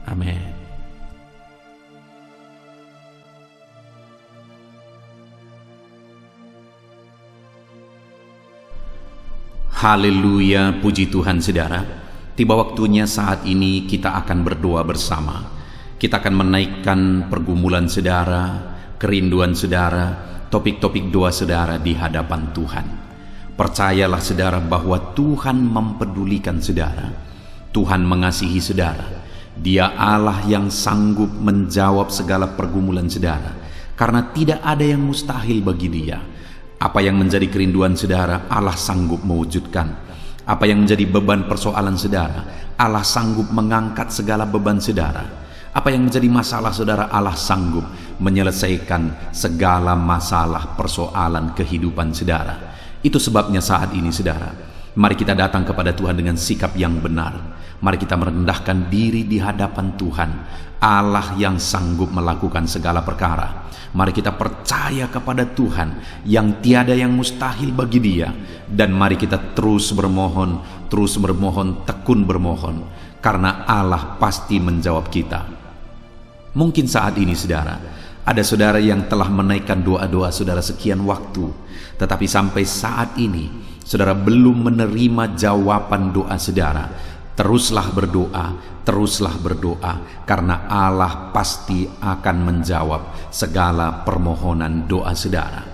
Amin. Haleluya, puji Tuhan saudara. Tiba waktunya saat ini kita akan berdoa bersama. Kita akan menaikkan pergumulan saudara, kerinduan saudara, topik-topik doa saudara di hadapan Tuhan. Percayalah saudara bahwa Tuhan mempedulikan saudara. Tuhan mengasihi saudara. Dia Allah yang sanggup menjawab segala pergumulan saudara, karena tidak ada yang mustahil bagi Dia. Apa yang menjadi kerinduan saudara, Allah sanggup mewujudkan. Apa yang menjadi beban persoalan saudara, Allah sanggup mengangkat segala beban saudara. Apa yang menjadi masalah saudara, Allah sanggup menyelesaikan segala masalah persoalan kehidupan saudara. Itu sebabnya saat ini saudara, mari kita datang kepada Tuhan dengan sikap yang benar. Mari kita merendahkan diri di hadapan Tuhan, Allah yang sanggup melakukan segala perkara. Mari kita percaya kepada Tuhan yang tiada yang mustahil bagi Dia. Dan mari kita terus bermohon, tekun bermohon, karena Allah pasti menjawab kita. Mungkin saat ini saudara, ada saudara yang telah menaikkan doa-doa saudara sekian waktu, tetapi sampai saat ini saudara belum menerima jawaban doa saudara. Teruslah berdoa, karena Allah pasti akan menjawab segala permohonan doa saudara.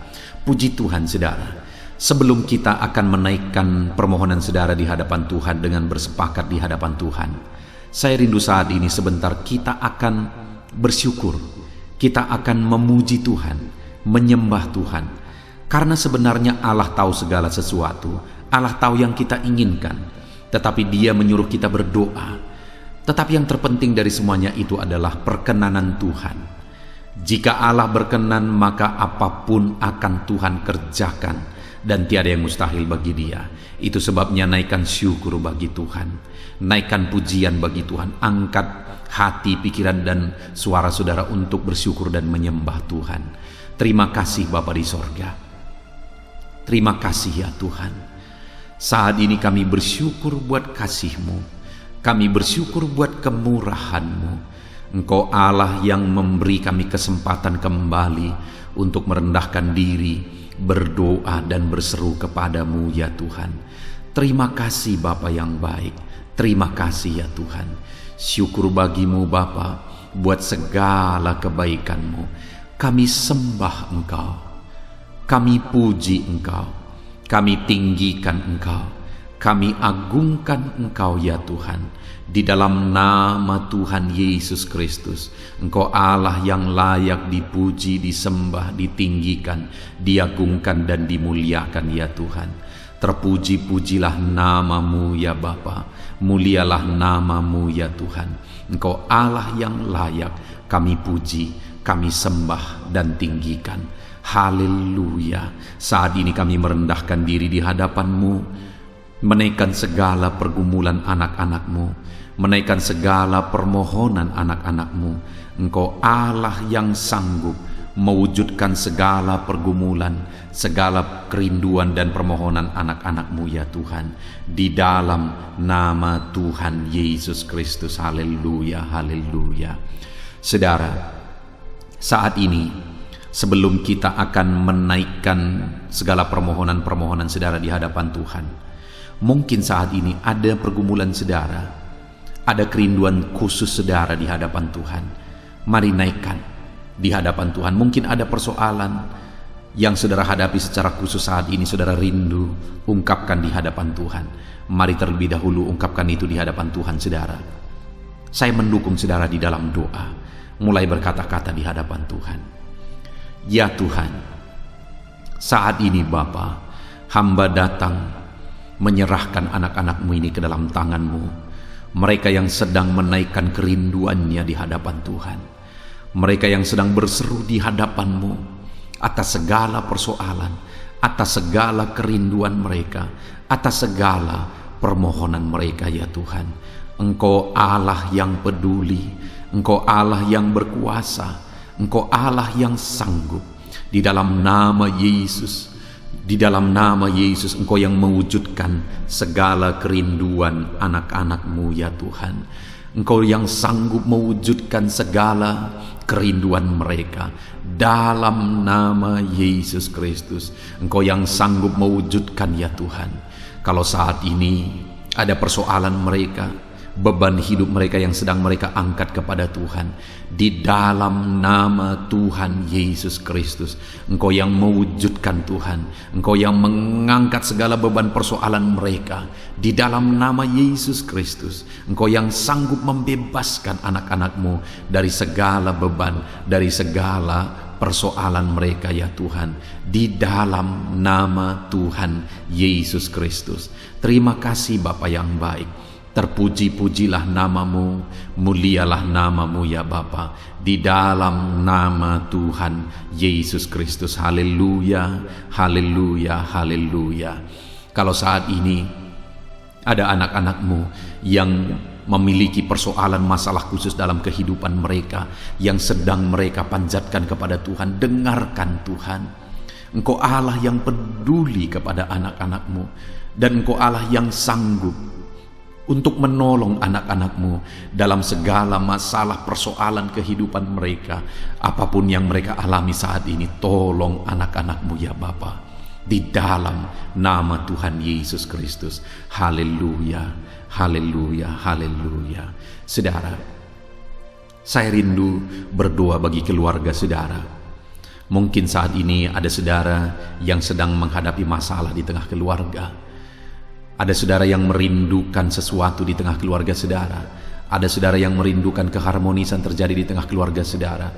Puji Tuhan saudara. Sebelum kita akan menaikkan permohonan saudara di hadapan Tuhan dengan bersepakat di hadapan Tuhan, saya rindu saat ini sebentar kita akan bersyukur. Kita akan memuji Tuhan, menyembah Tuhan. Karena sebenarnya Allah tahu segala sesuatu. Allah tahu yang kita inginkan. Tetapi Dia menyuruh kita berdoa. Tetapi yang terpenting dari semuanya itu adalah perkenanan Tuhan. Jika Allah berkenan, maka apapun akan Tuhan kerjakan, dan tiada yang mustahil bagi Dia. Itu sebabnya naikkan syukur bagi Tuhan, naikkan pujian bagi Tuhan. Angkat hati, pikiran, dan suara saudara untuk bersyukur dan menyembah Tuhan. Terima kasih Bapa di sorga. Terima kasih ya Tuhan. Saat ini kami bersyukur buat kasih-Mu. Kami bersyukur buat kemurahan-Mu. Engkau Allah yang memberi kami kesempatan kembali untuk merendahkan diri, berdoa dan berseru kepadamu ya Tuhan. Terima kasih Bapa yang baik. Terima kasih ya Tuhan. Syukur bagi-Mu Bapa buat segala kebaikan-Mu. Kami sembah Engkau. Kami puji Engkau. Kami tinggikan Engkau, kami agungkan Engkau ya Tuhan. Di dalam nama Tuhan Yesus Kristus, Engkau Allah yang layak dipuji, disembah, ditinggikan, diagungkan dan dimuliakan ya Tuhan. Terpuji-pujilah namamu ya Bapa, mulialah namamu ya Tuhan. Engkau Allah yang layak kami puji, kami sembah dan tinggikan. Haleluya. Saat ini kami merendahkan diri di hadapan-Mu, menaikkan segala pergumulan anak-anak-Mu, menaikkan segala permohonan anak-anak-Mu. Engkau Allah yang sanggup mewujudkan segala pergumulan, segala kerinduan dan permohonan anak-anak-Mu ya Tuhan. Di dalam nama Tuhan Yesus Kristus. Haleluya, haleluya. Saudara, saat ini sebelum kita akan menaikkan segala permohonan-permohonan saudara di hadapan Tuhan, mungkin saat ini ada pergumulan saudara, ada kerinduan khusus saudara di hadapan Tuhan. Mari naikkan di hadapan Tuhan. Mungkin ada persoalan yang saudara hadapi secara khusus saat ini, saudara rindu, ungkapkan di hadapan Tuhan. Mari terlebih dahulu ungkapkan itu di hadapan Tuhan, saudara. Saya mendukung saudara di dalam doa, mulai berkata-kata di hadapan Tuhan. Ya Tuhan, saat ini Bapa, hamba datang menyerahkan anak-anak-Mu ini ke dalam tangan-Mu. Mereka yang sedang menaikkan kerinduannya di hadapan Tuhan. Mereka yang sedang berseru di hadapan-Mu atas segala persoalan, atas segala kerinduan mereka, atas segala permohonan mereka, ya Tuhan. Engkau Allah yang peduli, Engkau Allah yang berkuasa, Engkau Allah yang sanggup. Di dalam nama Yesus, di dalam nama Yesus, Engkau yang mewujudkan segala kerinduan anak-anak-Mu, ya Tuhan. Engkau yang sanggup mewujudkan segala kerinduan mereka. Dalam nama Yesus Kristus, Engkau yang sanggup mewujudkan, ya Tuhan. Kalau saat ini ada persoalan mereka, beban hidup mereka yang sedang mereka angkat kepada Tuhan, di dalam nama Tuhan Yesus Kristus, Engkau yang mewujudkan Tuhan, Engkau yang mengangkat segala beban persoalan mereka, di dalam nama Yesus Kristus, Engkau yang sanggup membebaskan anak-anak-Mu dari segala beban, dari segala persoalan mereka, ya Tuhan, di dalam nama Tuhan Yesus Kristus. Terima kasih Bapa yang baik. Terpuji-pujilah nama-Mu, mulialah nama-Mu, ya Bapa, di dalam nama Tuhan Yesus Kristus. Haleluya, haleluya, haleluya. Kalau saat ini ada anak-anak-Mu yang memiliki persoalan masalah khusus dalam kehidupan mereka, yang sedang mereka panjatkan kepada Tuhan, dengarkan Tuhan. Engkau Allah yang peduli kepada anak-anak-Mu, dan Engkau Allah yang sanggup untuk menolong anak-anak-Mu dalam segala masalah persoalan kehidupan mereka. Apapun yang mereka alami saat ini, tolong anak-anak-Mu, ya Bapa, di dalam nama Tuhan Yesus Kristus. Haleluya, haleluya, haleluya. Saudara, saya rindu berdoa bagi keluarga saudara. Mungkin saat ini ada saudara yang sedang menghadapi masalah di tengah keluarga. Ada saudara yang merindukan sesuatu di tengah keluarga saudara. Ada saudara yang merindukan keharmonisan terjadi di tengah keluarga saudara.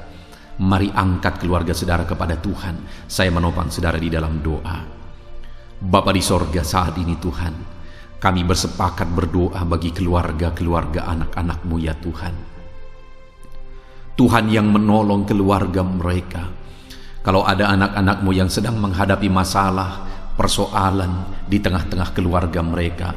Mari angkat keluarga saudara kepada Tuhan. Saya menopang saudara di dalam doa. Bapa di sorga, saat ini Tuhan, kami bersepakat berdoa bagi keluarga-keluarga anak-anak-Mu, ya Tuhan. Tuhan yang menolong keluarga mereka. Kalau ada anak-anak-Mu yang sedang menghadapi masalah, persoalan di tengah-tengah keluarga mereka,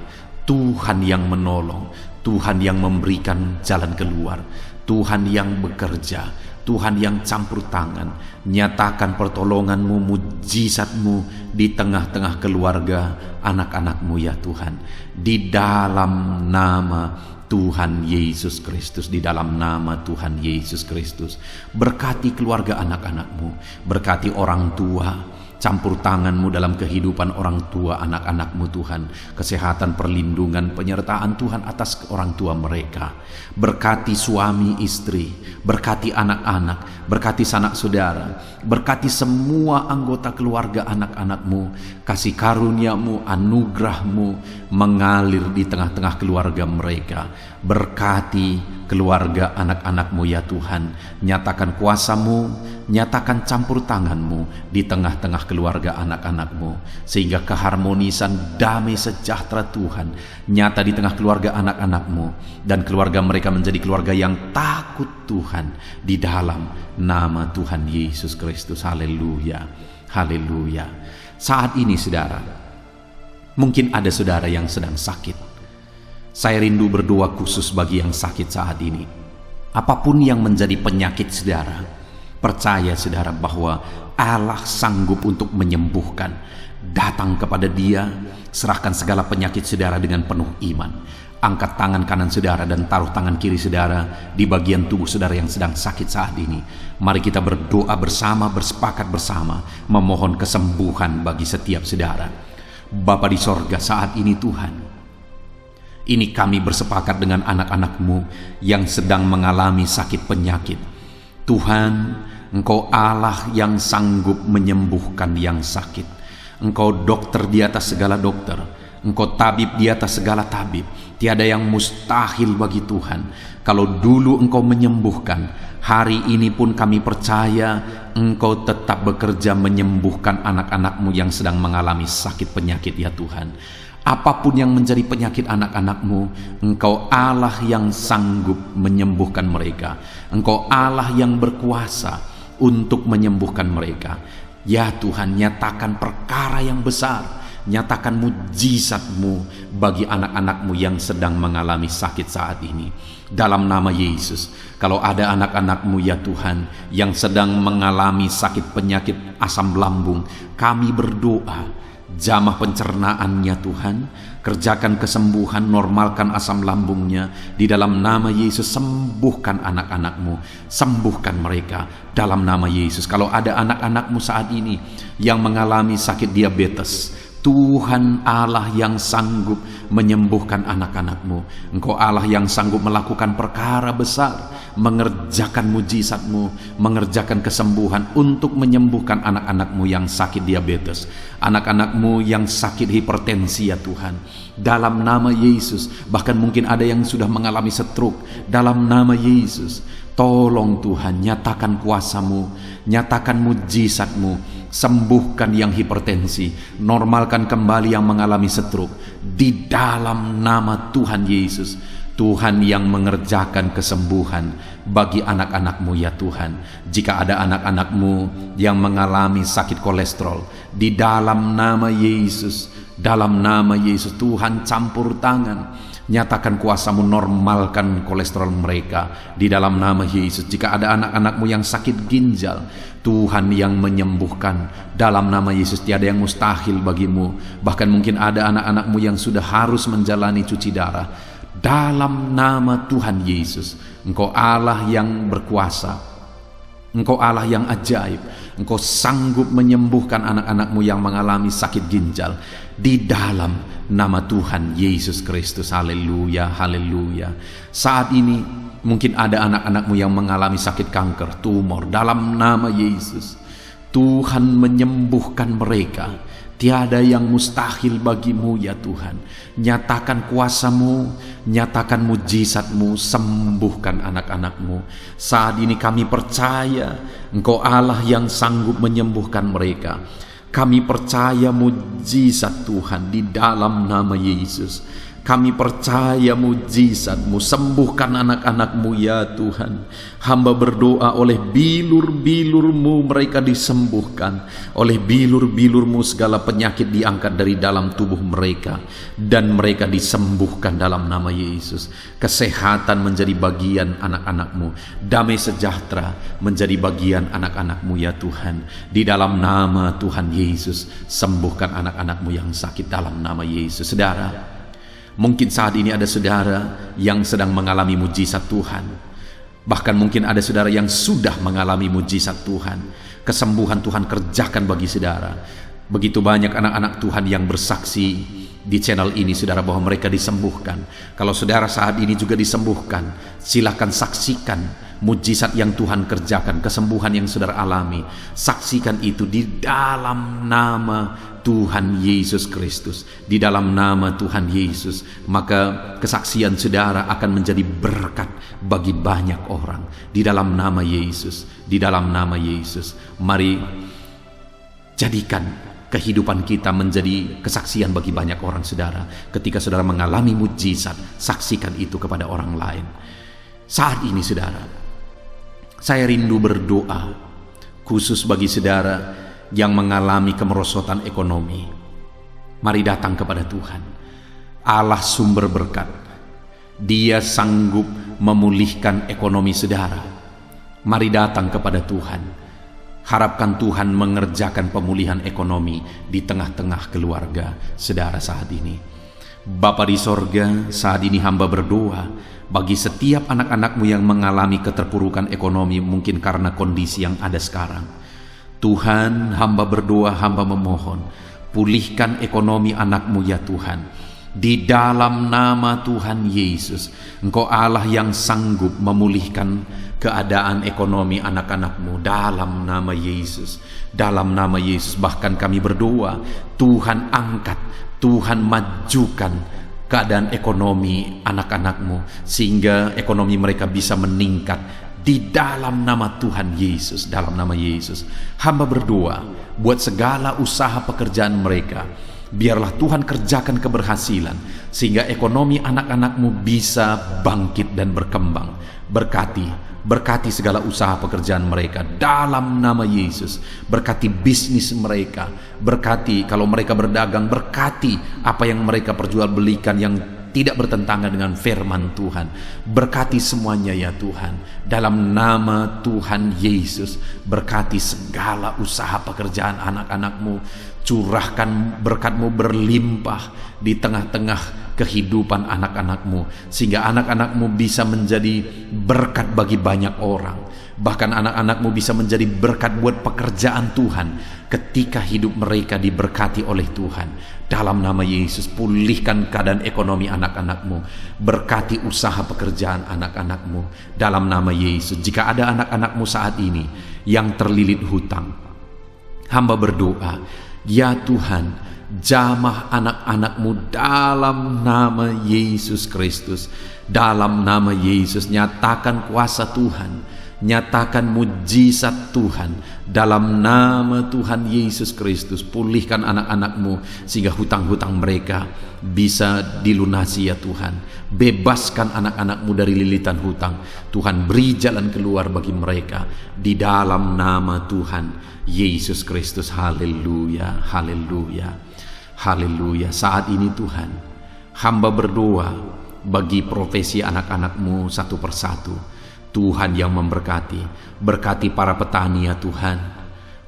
Tuhan yang menolong, Tuhan yang memberikan jalan keluar, Tuhan yang bekerja, Tuhan yang campur tangan. Nyatakan pertolongan-Mu, mujizat-Mu di tengah-tengah keluarga anak-anak-Mu, ya Tuhan, di dalam nama Tuhan Yesus Kristus, di dalam nama Tuhan Yesus Kristus. Berkati keluarga anak-anak-Mu, berkati orang tua, campur tangan-Mu dalam kehidupan orang tua anak-anak-Mu Tuhan. Kesehatan, perlindungan, penyertaan Tuhan atas orang tua mereka. Berkati suami istri, berkati anak-anak, berkati sanak saudara, berkati semua anggota keluarga anak-anak-Mu. Kasih karunia-Mu, anugerah-Mu mengalir di tengah-tengah keluarga mereka. Berkati keluarga anak-anak-Mu, ya Tuhan. Nyatakan kuasa-Mu, nyatakan campur tangan-Mu di tengah-tengah keluarga anak-anak-Mu, sehingga keharmonisan, damai sejahtera Tuhan nyata di tengah keluarga anak-anak-Mu, dan keluarga mereka menjadi keluarga yang takut Tuhan, di dalam nama Tuhan Yesus Kristus. Haleluya, haleluya. Saat ini saudara, mungkin ada saudara yang sedang sakit. Saya rindu berdoa khusus bagi yang sakit saat ini. Apapun yang menjadi penyakit saudara, percaya saudara bahwa Allah sanggup untuk menyembuhkan. Datang kepada Dia, serahkan segala penyakit saudara dengan penuh iman. Angkat tangan kanan saudara dan taruh tangan kiri saudara di bagian tubuh saudara yang sedang sakit saat ini. Mari kita berdoa bersama, bersepakat bersama, memohon kesembuhan bagi setiap saudara. Bapa di sorga, saat ini Tuhan, ini kami bersepakat dengan anak-anak-Mu yang sedang mengalami sakit penyakit. Tuhan, Engkau Allah yang sanggup menyembuhkan yang sakit. Engkau dokter di atas segala dokter. Engkau tabib di atas segala tabib. Tiada yang mustahil bagi Tuhan. Kalau dulu Engkau menyembuhkan, hari ini pun kami percaya Engkau tetap bekerja menyembuhkan anak-anak-Mu yang sedang mengalami sakit penyakit ya Tuhan. Apapun yang menjadi penyakit anak-anak-Mu, Engkau Allah yang sanggup menyembuhkan mereka. Engkau Allah yang berkuasa untuk menyembuhkan mereka. Ya Tuhan, nyatakan perkara yang besar, nyatakan mujizat-Mu bagi anak-anak-Mu yang sedang mengalami sakit saat ini. Dalam nama Yesus, kalau ada anak-anak-Mu ya Tuhan yang sedang mengalami sakit penyakit asam lambung, kami berdoa, jamah pencernaannya Tuhan, kerjakan kesembuhan, normalkan asam lambungnya. Di dalam nama Yesus, sembuhkan anak-anak-Mu, sembuhkan mereka dalam nama Yesus. Kalau ada anak-anak-Mu saat ini yang mengalami sakit diabetes, Tuhan Allah yang sanggup menyembuhkan anak-anak-Mu. Engkau Allah yang sanggup melakukan perkara besar, mengerjakan mujizat-Mu, mengerjakan kesembuhan untuk menyembuhkan anak-anak-Mu yang sakit diabetes, anak-anak-Mu yang sakit hipertensi ya Tuhan. Dalam nama Yesus, bahkan mungkin ada yang sudah mengalami stroke. Dalam nama Yesus, tolong Tuhan, nyatakan kuasa-Mu, nyatakan mujizat-Mu, sembuhkan yang hipertensi, normalkan kembali yang mengalami stroke. Di dalam nama Tuhan Yesus, Tuhan yang mengerjakan kesembuhan bagi anak-anak-Mu ya Tuhan. Jika ada anak-anak-Mu yang mengalami sakit kolesterol, di dalam nama Yesus, dalam nama Yesus, Tuhan campur tangan, nyatakan kuasa-Mu, normalkan kolesterol mereka di dalam nama Yesus. Jika ada anak-anak-Mu yang sakit ginjal, Tuhan yang menyembuhkan dalam nama Yesus. Tiada yang mustahil bagi-Mu. Bahkan mungkin ada anak-anak-Mu yang sudah harus menjalani cuci darah. Dalam nama Tuhan Yesus, Engkau Allah yang berkuasa, Engkau Allah yang ajaib. Engkau sanggup menyembuhkan anak-anak-Mu yang mengalami sakit ginjal di dalam nama Tuhan Yesus Kristus. Haleluya, haleluya. Saat ini mungkin ada anak-anak-Mu yang mengalami sakit kanker, tumor. Dalam nama Yesus, Tuhan menyembuhkan mereka. Tiada yang mustahil bagi-Mu ya Tuhan. Nyatakan kuasa-Mu, nyatakan mujizat-Mu, sembuhkan anak-anak-Mu. Saat ini kami percaya Engkau Allah yang sanggup menyembuhkan mereka. Kami percaya mujizat Tuhan di dalam nama Yesus. Kami percaya mujizat-Mu, sembuhkan anak-anak-Mu ya Tuhan. Hamba berdoa oleh bilur-bilur-Mu mereka disembuhkan. Oleh bilur-bilur-Mu segala penyakit diangkat dari dalam tubuh mereka, dan mereka disembuhkan dalam nama Yesus. Kesehatan menjadi bagian anak-anak-Mu, damai sejahtera menjadi bagian anak-anak-Mu ya Tuhan. Di dalam nama Tuhan Yesus, sembuhkan anak-anak-Mu yang sakit dalam nama Yesus. Saudara, mungkin saat ini ada saudara yang sedang mengalami mujizat Tuhan. Bahkan mungkin ada saudara yang sudah mengalami mujizat Tuhan. Kesembuhan Tuhan kerjakan bagi saudara. Begitu banyak anak-anak Tuhan yang bersaksi di channel ini, saudara, bahwa mereka disembuhkan. Kalau saudara saat ini juga disembuhkan, silakan saksikan mujizat yang Tuhan kerjakan, kesembuhan yang saudara alami. Saksikan itu di dalam nama Tuhan Yesus Kristus. Di dalam nama Tuhan Yesus, maka kesaksian saudara akan menjadi berkat bagi banyak orang. Di dalam nama Yesus, di dalam nama Yesus. Mari jadikan kehidupan kita menjadi kesaksian bagi banyak orang, saudara. Ketika saudara mengalami mujizat, saksikan itu kepada orang lain. Saat ini, saudara, saya rindu berdoa khusus bagi saudara yang mengalami kemerosotan ekonomi. Mari datang kepada Tuhan, Allah sumber berkat. Dia sanggup memulihkan ekonomi saudara. Mari datang kepada Tuhan. Harapkan Tuhan mengerjakan pemulihan ekonomi di tengah-tengah keluarga saudara saat ini. Bapa di sorga, saat ini hamba berdoa bagi setiap anak-anak-Mu yang mengalami keterpurukan ekonomi, mungkin karena kondisi yang ada sekarang. Tuhan, hamba berdoa, hamba memohon, pulihkan ekonomi anak-Mu ya Tuhan. Di dalam nama Tuhan Yesus, Engkau Allah yang sanggup memulihkan keadaan ekonomi anak-anak-Mu dalam nama Yesus. Dalam nama Yesus, bahkan kami berdoa, Tuhan angkat, Tuhan majukan keadaan ekonomi anak-anak-Mu, sehingga ekonomi mereka bisa meningkat di dalam nama Tuhan Yesus. Dalam nama Yesus, hamba berdoa buat segala usaha pekerjaan mereka. Biarlah Tuhan kerjakan keberhasilan, sehingga ekonomi anak-anak-Mu bisa bangkit dan berkembang. Berkati segala usaha pekerjaan mereka dalam nama Yesus. Berkati bisnis mereka, berkati kalau mereka berdagang, berkati apa yang mereka perjualbelikan yang tidak bertentangan dengan firman Tuhan. Berkati semuanya ya Tuhan, dalam nama Tuhan Yesus. Berkati segala usaha pekerjaan anak-anak-Mu. Curahkan berkat-Mu berlimpah di tengah-tengah kehidupan anak-anak-Mu, sehingga anak-anak-Mu bisa menjadi berkat bagi banyak orang. Bahkan anak-anak-Mu bisa menjadi berkat buat pekerjaan Tuhan ketika hidup mereka diberkati oleh Tuhan. Dalam nama Yesus, pulihkan keadaan ekonomi anak-anak-Mu. Berkati usaha pekerjaan anak-anak-Mu dalam nama Yesus. Jika ada anak-anak-Mu saat ini yang terlilit hutang, hamba berdoa, ya Tuhan, jamah anak-anak-Mu dalam nama Yesus Kristus. Dalam nama Yesus, nyatakan kuasa Tuhan, nyatakan mujizat Tuhan. Dalam nama Tuhan Yesus Kristus, pulihkan anak-anak-Mu sehingga hutang-hutang mereka bisa dilunasi ya Tuhan. Bebaskan anak-anak-Mu dari lilitan hutang. Tuhan, beri jalan keluar bagi mereka di dalam nama Tuhan Yesus Kristus. Haleluya, haleluya, haleluya. Saat ini Tuhan, hamba berdoa bagi profesi anak-anak-Mu satu persatu. Tuhan yang memberkati, berkati para petani ya Tuhan.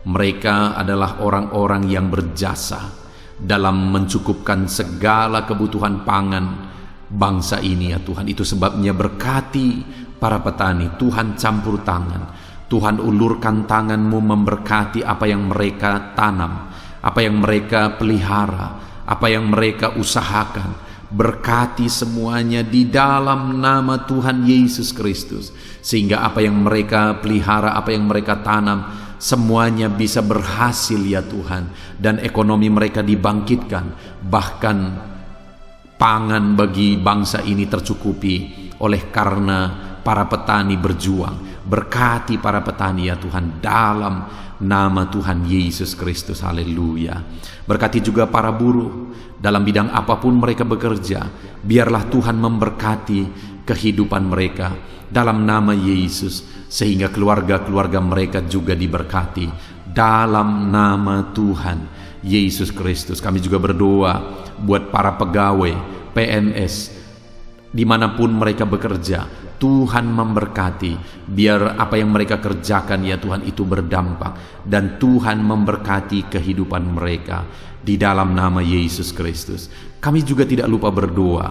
Mereka adalah orang-orang yang berjasa dalam mencukupkan segala kebutuhan pangan bangsa ini ya Tuhan. Itu sebabnya berkati para petani. Tuhan campur tangan, Tuhan ulurkan tangan-Mu memberkati apa yang mereka tanam, apa yang mereka pelihara, apa yang mereka usahakan. Berkati semuanya di dalam nama Tuhan Yesus Kristus, sehingga apa yang mereka pelihara, apa yang mereka tanam, semuanya bisa berhasil ya Tuhan, dan ekonomi mereka dibangkitkan. Bahkan pangan bagi bangsa ini tercukupi oleh karena para petani berjuang. Berkati para petani ya Tuhan dalam nama Tuhan Yesus Kristus. Haleluya. Berkati juga para buruh dalam bidang apapun mereka bekerja. Biarlah Tuhan memberkati kehidupan mereka dalam nama Yesus, sehingga keluarga-keluarga mereka juga diberkati dalam nama Tuhan Yesus Kristus. Kami juga berdoa buat para pegawai PNS dimanapun mereka bekerja. Tuhan memberkati, biar apa yang mereka kerjakan ya Tuhan itu berdampak, dan Tuhan memberkati kehidupan mereka di dalam nama Yesus Kristus. Kami juga tidak lupa berdoa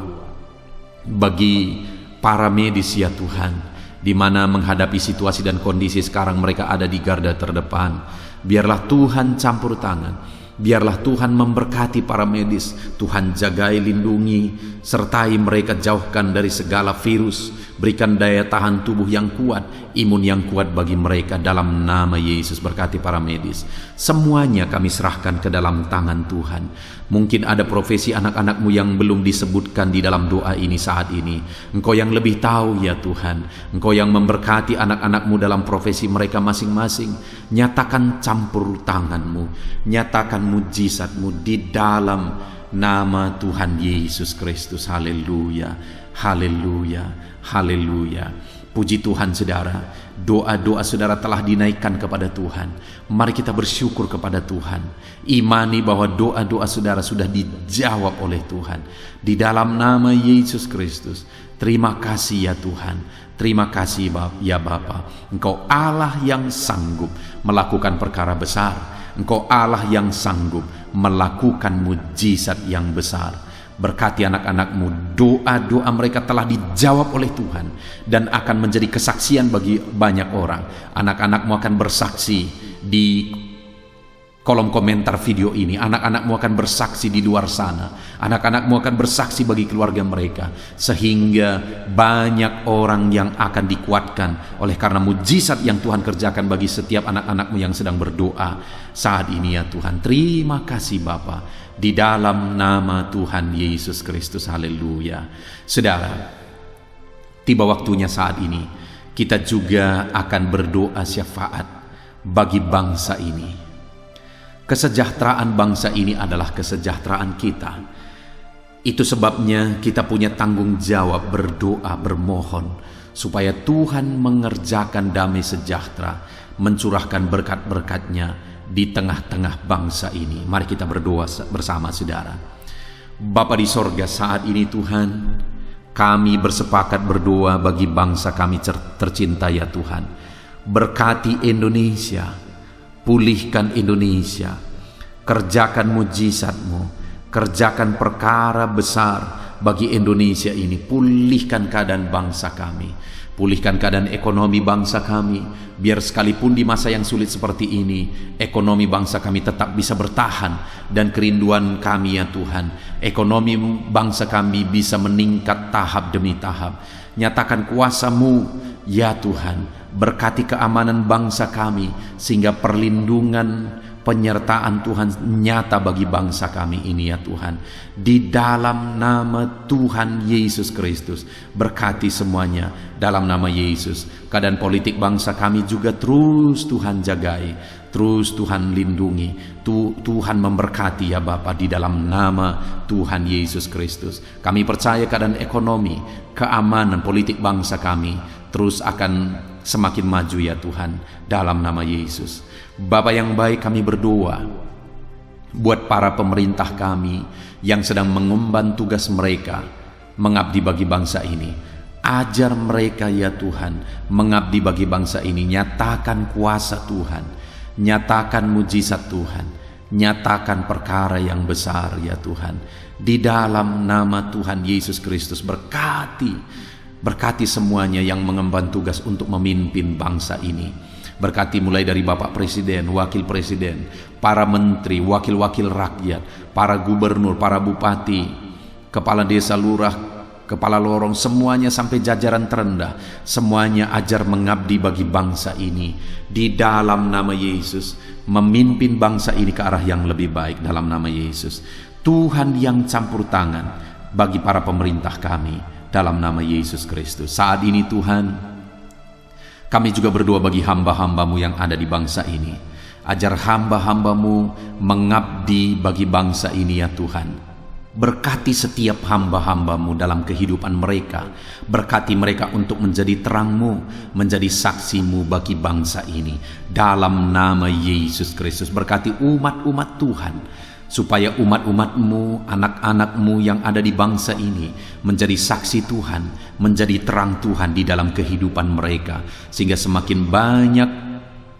bagi para medis ya Tuhan, di mana menghadapi situasi dan kondisi sekarang mereka ada di garda terdepan. Biarlah Tuhan campur tangan, biarlah Tuhan memberkati para medis. Tuhan jagai, lindungi, sertai mereka, jauhkan dari segala virus. Berikan daya tahan tubuh yang kuat, imun yang kuat bagi mereka dalam nama Yesus. Berkati para medis. Semuanya kami serahkan ke dalam tangan Tuhan. Mungkin ada profesi anak-anak-Mu yang belum disebutkan di dalam doa ini saat ini. Engkau yang lebih tahu ya Tuhan. Engkau yang memberkati anak-anak-Mu dalam profesi mereka masing-masing. Nyatakan campur tangan-Mu, nyatakan mujizat-Mu di dalam nama Tuhan Yesus Kristus. Haleluya, haleluya, haleluya. Puji Tuhan saudara, doa-doa saudara telah dinaikkan kepada Tuhan. Mari kita bersyukur kepada Tuhan. Imani bahwa doa-doa saudara sudah dijawab oleh Tuhan. Di dalam nama Yesus Kristus. Terima kasih ya Tuhan. Terima kasih ya Bapa. Engkau Allah yang sanggup melakukan perkara besar. Engkau Allah yang sanggup melakukan mujizat yang besar. Berkati anak-anak-Mu, doa-doa mereka telah dijawab oleh Tuhan dan akan menjadi kesaksian bagi banyak orang. Anak-anak-Mu akan bersaksi di kolom komentar video ini. Anak-anakmu akan bersaksi di luar sana. Anak-anakmu akan bersaksi bagi keluarga mereka. Sehingga banyak orang yang akan dikuatkan oleh karena mujizat yang Tuhan kerjakan bagi setiap anak-anakmu yang sedang berdoa saat ini ya Tuhan. Terima kasih Bapa, di dalam nama Tuhan Yesus Kristus. Haleluya. Saudara, tiba waktunya saat ini kita juga akan berdoa syafaat bagi bangsa ini. Kesejahteraan bangsa ini adalah kesejahteraan kita. Itu sebabnya kita punya tanggung jawab berdoa, bermohon supaya Tuhan mengerjakan damai sejahtera, mencurahkan berkat-berkat-Nya di tengah-tengah bangsa ini. Mari kita berdoa bersama saudara. Bapa di sorga, saat ini Tuhan, kami bersepakat berdoa bagi bangsa kami tercinta ya Tuhan. Berkati Indonesia, pulihkan Indonesia, kerjakan mujizat-Mu, kerjakan perkara besar bagi Indonesia ini. Pulihkan keadaan bangsa kami, pulihkan keadaan ekonomi bangsa kami, biar sekalipun di masa yang sulit seperti ini, ekonomi bangsa kami tetap bisa bertahan. Dan kerinduan kami ya Tuhan, ekonomi bangsa kami bisa meningkat tahap demi tahap. Nyatakan kuasa-Mu ya Tuhan, berkati keamanan bangsa kami, sehingga perlindungan, penyertaan Tuhan nyata bagi bangsa kami ini ya Tuhan. Di dalam nama Tuhan Yesus Kristus, berkati semuanya dalam nama Yesus. Keadaan politik bangsa kami juga terus Tuhan jagai, terus Tuhan lindungi. Tuhan memberkati ya Bapa, di dalam nama Tuhan Yesus Kristus. Kami percaya keadaan ekonomi, keamanan politik bangsa kami terus akan semakin maju ya Tuhan, dalam nama Yesus. Bapa yang baik, kami berdoa buat para pemerintah kami yang sedang mengemban tugas mereka mengabdi bagi bangsa ini. Ajar mereka ya Tuhan mengabdi bagi bangsa ini. Nyatakan kuasa Tuhan, nyatakan mujizat Tuhan, nyatakan perkara yang besar ya Tuhan. Di dalam nama Tuhan Yesus Kristus, berkati semuanya yang mengemban tugas untuk memimpin bangsa ini. Berkati mulai dari Bapak Presiden, Wakil Presiden, para menteri, wakil-wakil rakyat, para gubernur, para bupati, kepala desa, lurah, kepala lorong, semuanya sampai jajaran terendah. Semuanya ajar mengabdi bagi bangsa ini. Di dalam nama Yesus, memimpin bangsa ini ke arah yang lebih baik dalam nama Yesus. Tuhan yang campur tangan bagi para pemerintah kami dalam nama Yesus Kristus. Saat ini Tuhan, kami juga berdoa bagi hamba-hamba-Mu yang ada di bangsa ini. Ajar hamba-hamba-Mu mengabdi bagi bangsa ini ya Tuhan. Berkati setiap hamba-hamba-Mu dalam kehidupan mereka. Berkati mereka untuk menjadi terang-Mu, menjadi saksi-Mu bagi bangsa ini. Dalam nama Yesus Kristus, berkati umat-umat Tuhan, supaya umat-umat-Mu, anak-anak-Mu yang ada di bangsa ini menjadi saksi Tuhan, menjadi terang Tuhan di dalam kehidupan mereka, sehingga semakin banyak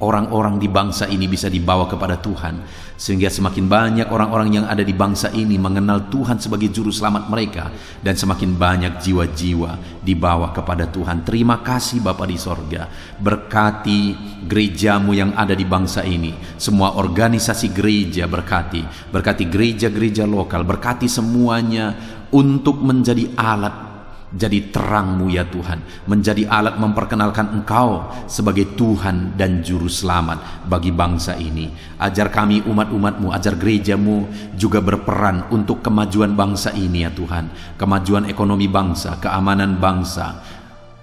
orang-orang di bangsa ini bisa dibawa kepada Tuhan, sehingga semakin banyak orang-orang yang ada di bangsa ini mengenal Tuhan sebagai juru selamat mereka, dan semakin banyak jiwa-jiwa dibawa kepada Tuhan. Terima kasih Bapa di sorga. Berkati gereja-Mu yang ada di bangsa ini, semua organisasi gereja berkati gereja-gereja lokal, berkati semuanya untuk menjadi alat, jadi terang-Mu ya Tuhan, menjadi alat memperkenalkan Engkau sebagai Tuhan dan Juru Selamat bagi bangsa ini. Ajar kami umat-umat-Mu, ajar gereja-Mu juga berperan untuk kemajuan bangsa ini ya Tuhan, kemajuan ekonomi bangsa, keamanan bangsa.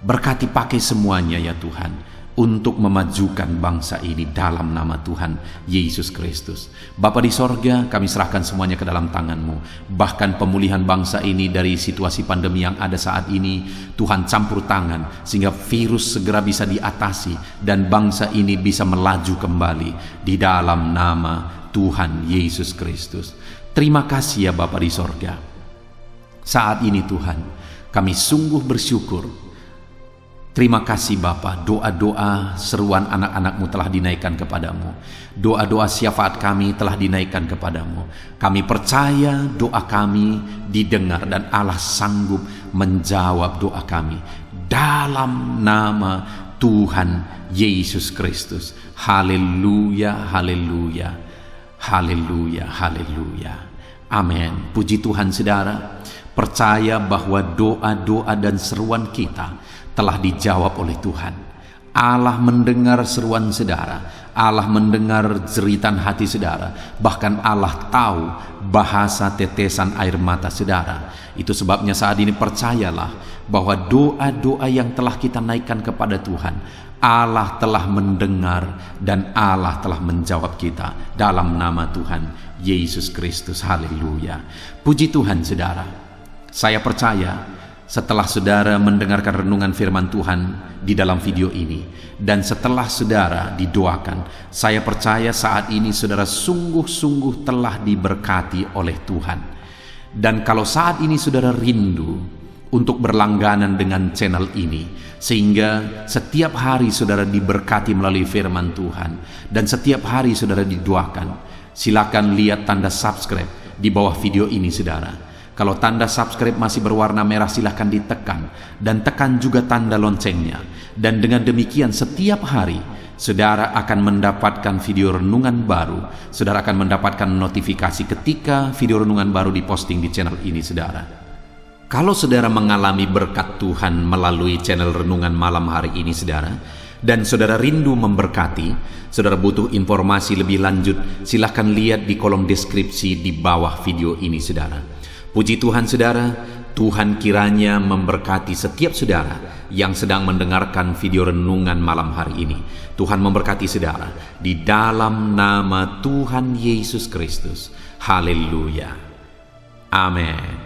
Berkati pakai semuanya ya Tuhan, untuk memajukan bangsa ini dalam nama Tuhan Yesus Kristus. Bapa di sorga, kami serahkan semuanya ke dalam tangan-Mu. Bahkan pemulihan bangsa ini dari situasi pandemi yang ada saat ini, Tuhan campur tangan sehingga virus segera bisa diatasi dan bangsa ini bisa melaju kembali di dalam nama Tuhan Yesus Kristus. Terima kasih ya Bapa di sorga. Saat ini Tuhan, kami sungguh bersyukur. Terima kasih Bapa, doa-doa seruan anak-anak-Mu telah dinaikkan kepadamu. Doa-doa syafaat kami telah dinaikkan kepadamu. Kami percaya doa kami didengar dan Allah sanggup menjawab doa kami. Dalam nama Tuhan Yesus Kristus. Haleluya, haleluya. Haleluya, haleluya. Amin. Puji Tuhan saudara, percaya bahwa doa-doa dan seruan kita telah dijawab oleh Tuhan. Allah mendengar seruan saudara, Allah mendengar jeritan hati saudara, bahkan Allah tahu bahasa tetesan air mata saudara. Itu sebabnya saat ini percayalah bahwa doa-doa yang telah kita naikkan kepada Tuhan, Allah telah mendengar dan Allah telah menjawab kita dalam nama Tuhan Yesus Kristus. Haleluya. Puji Tuhan saudara. Saya percaya setelah saudara mendengarkan renungan firman Tuhan di dalam video ini, dan setelah saudara didoakan, saya percaya saat ini saudara sungguh-sungguh telah diberkati oleh Tuhan. Dan kalau saat ini saudara rindu untuk berlangganan dengan channel ini, sehingga setiap hari saudara diberkati melalui firman Tuhan, dan setiap hari saudara didoakan, silakan lihat tanda subscribe di bawah video ini saudara. Kalau tanda subscribe masih berwarna merah, silahkan ditekan, dan tekan juga tanda loncengnya. Dan dengan demikian setiap hari saudara akan mendapatkan video renungan baru. Saudara akan mendapatkan notifikasi ketika video renungan baru diposting di channel ini saudara. Kalau saudara mengalami berkat Tuhan melalui channel renungan malam hari ini saudara, dan saudara rindu memberkati, saudara butuh informasi lebih lanjut, silahkan lihat di kolom deskripsi di bawah video ini saudara. Puji Tuhan saudara, Tuhan kiranya memberkati setiap saudara yang sedang mendengarkan video renungan malam hari ini. Tuhan memberkati saudara di dalam nama Tuhan Yesus Kristus. Haleluya. Amin.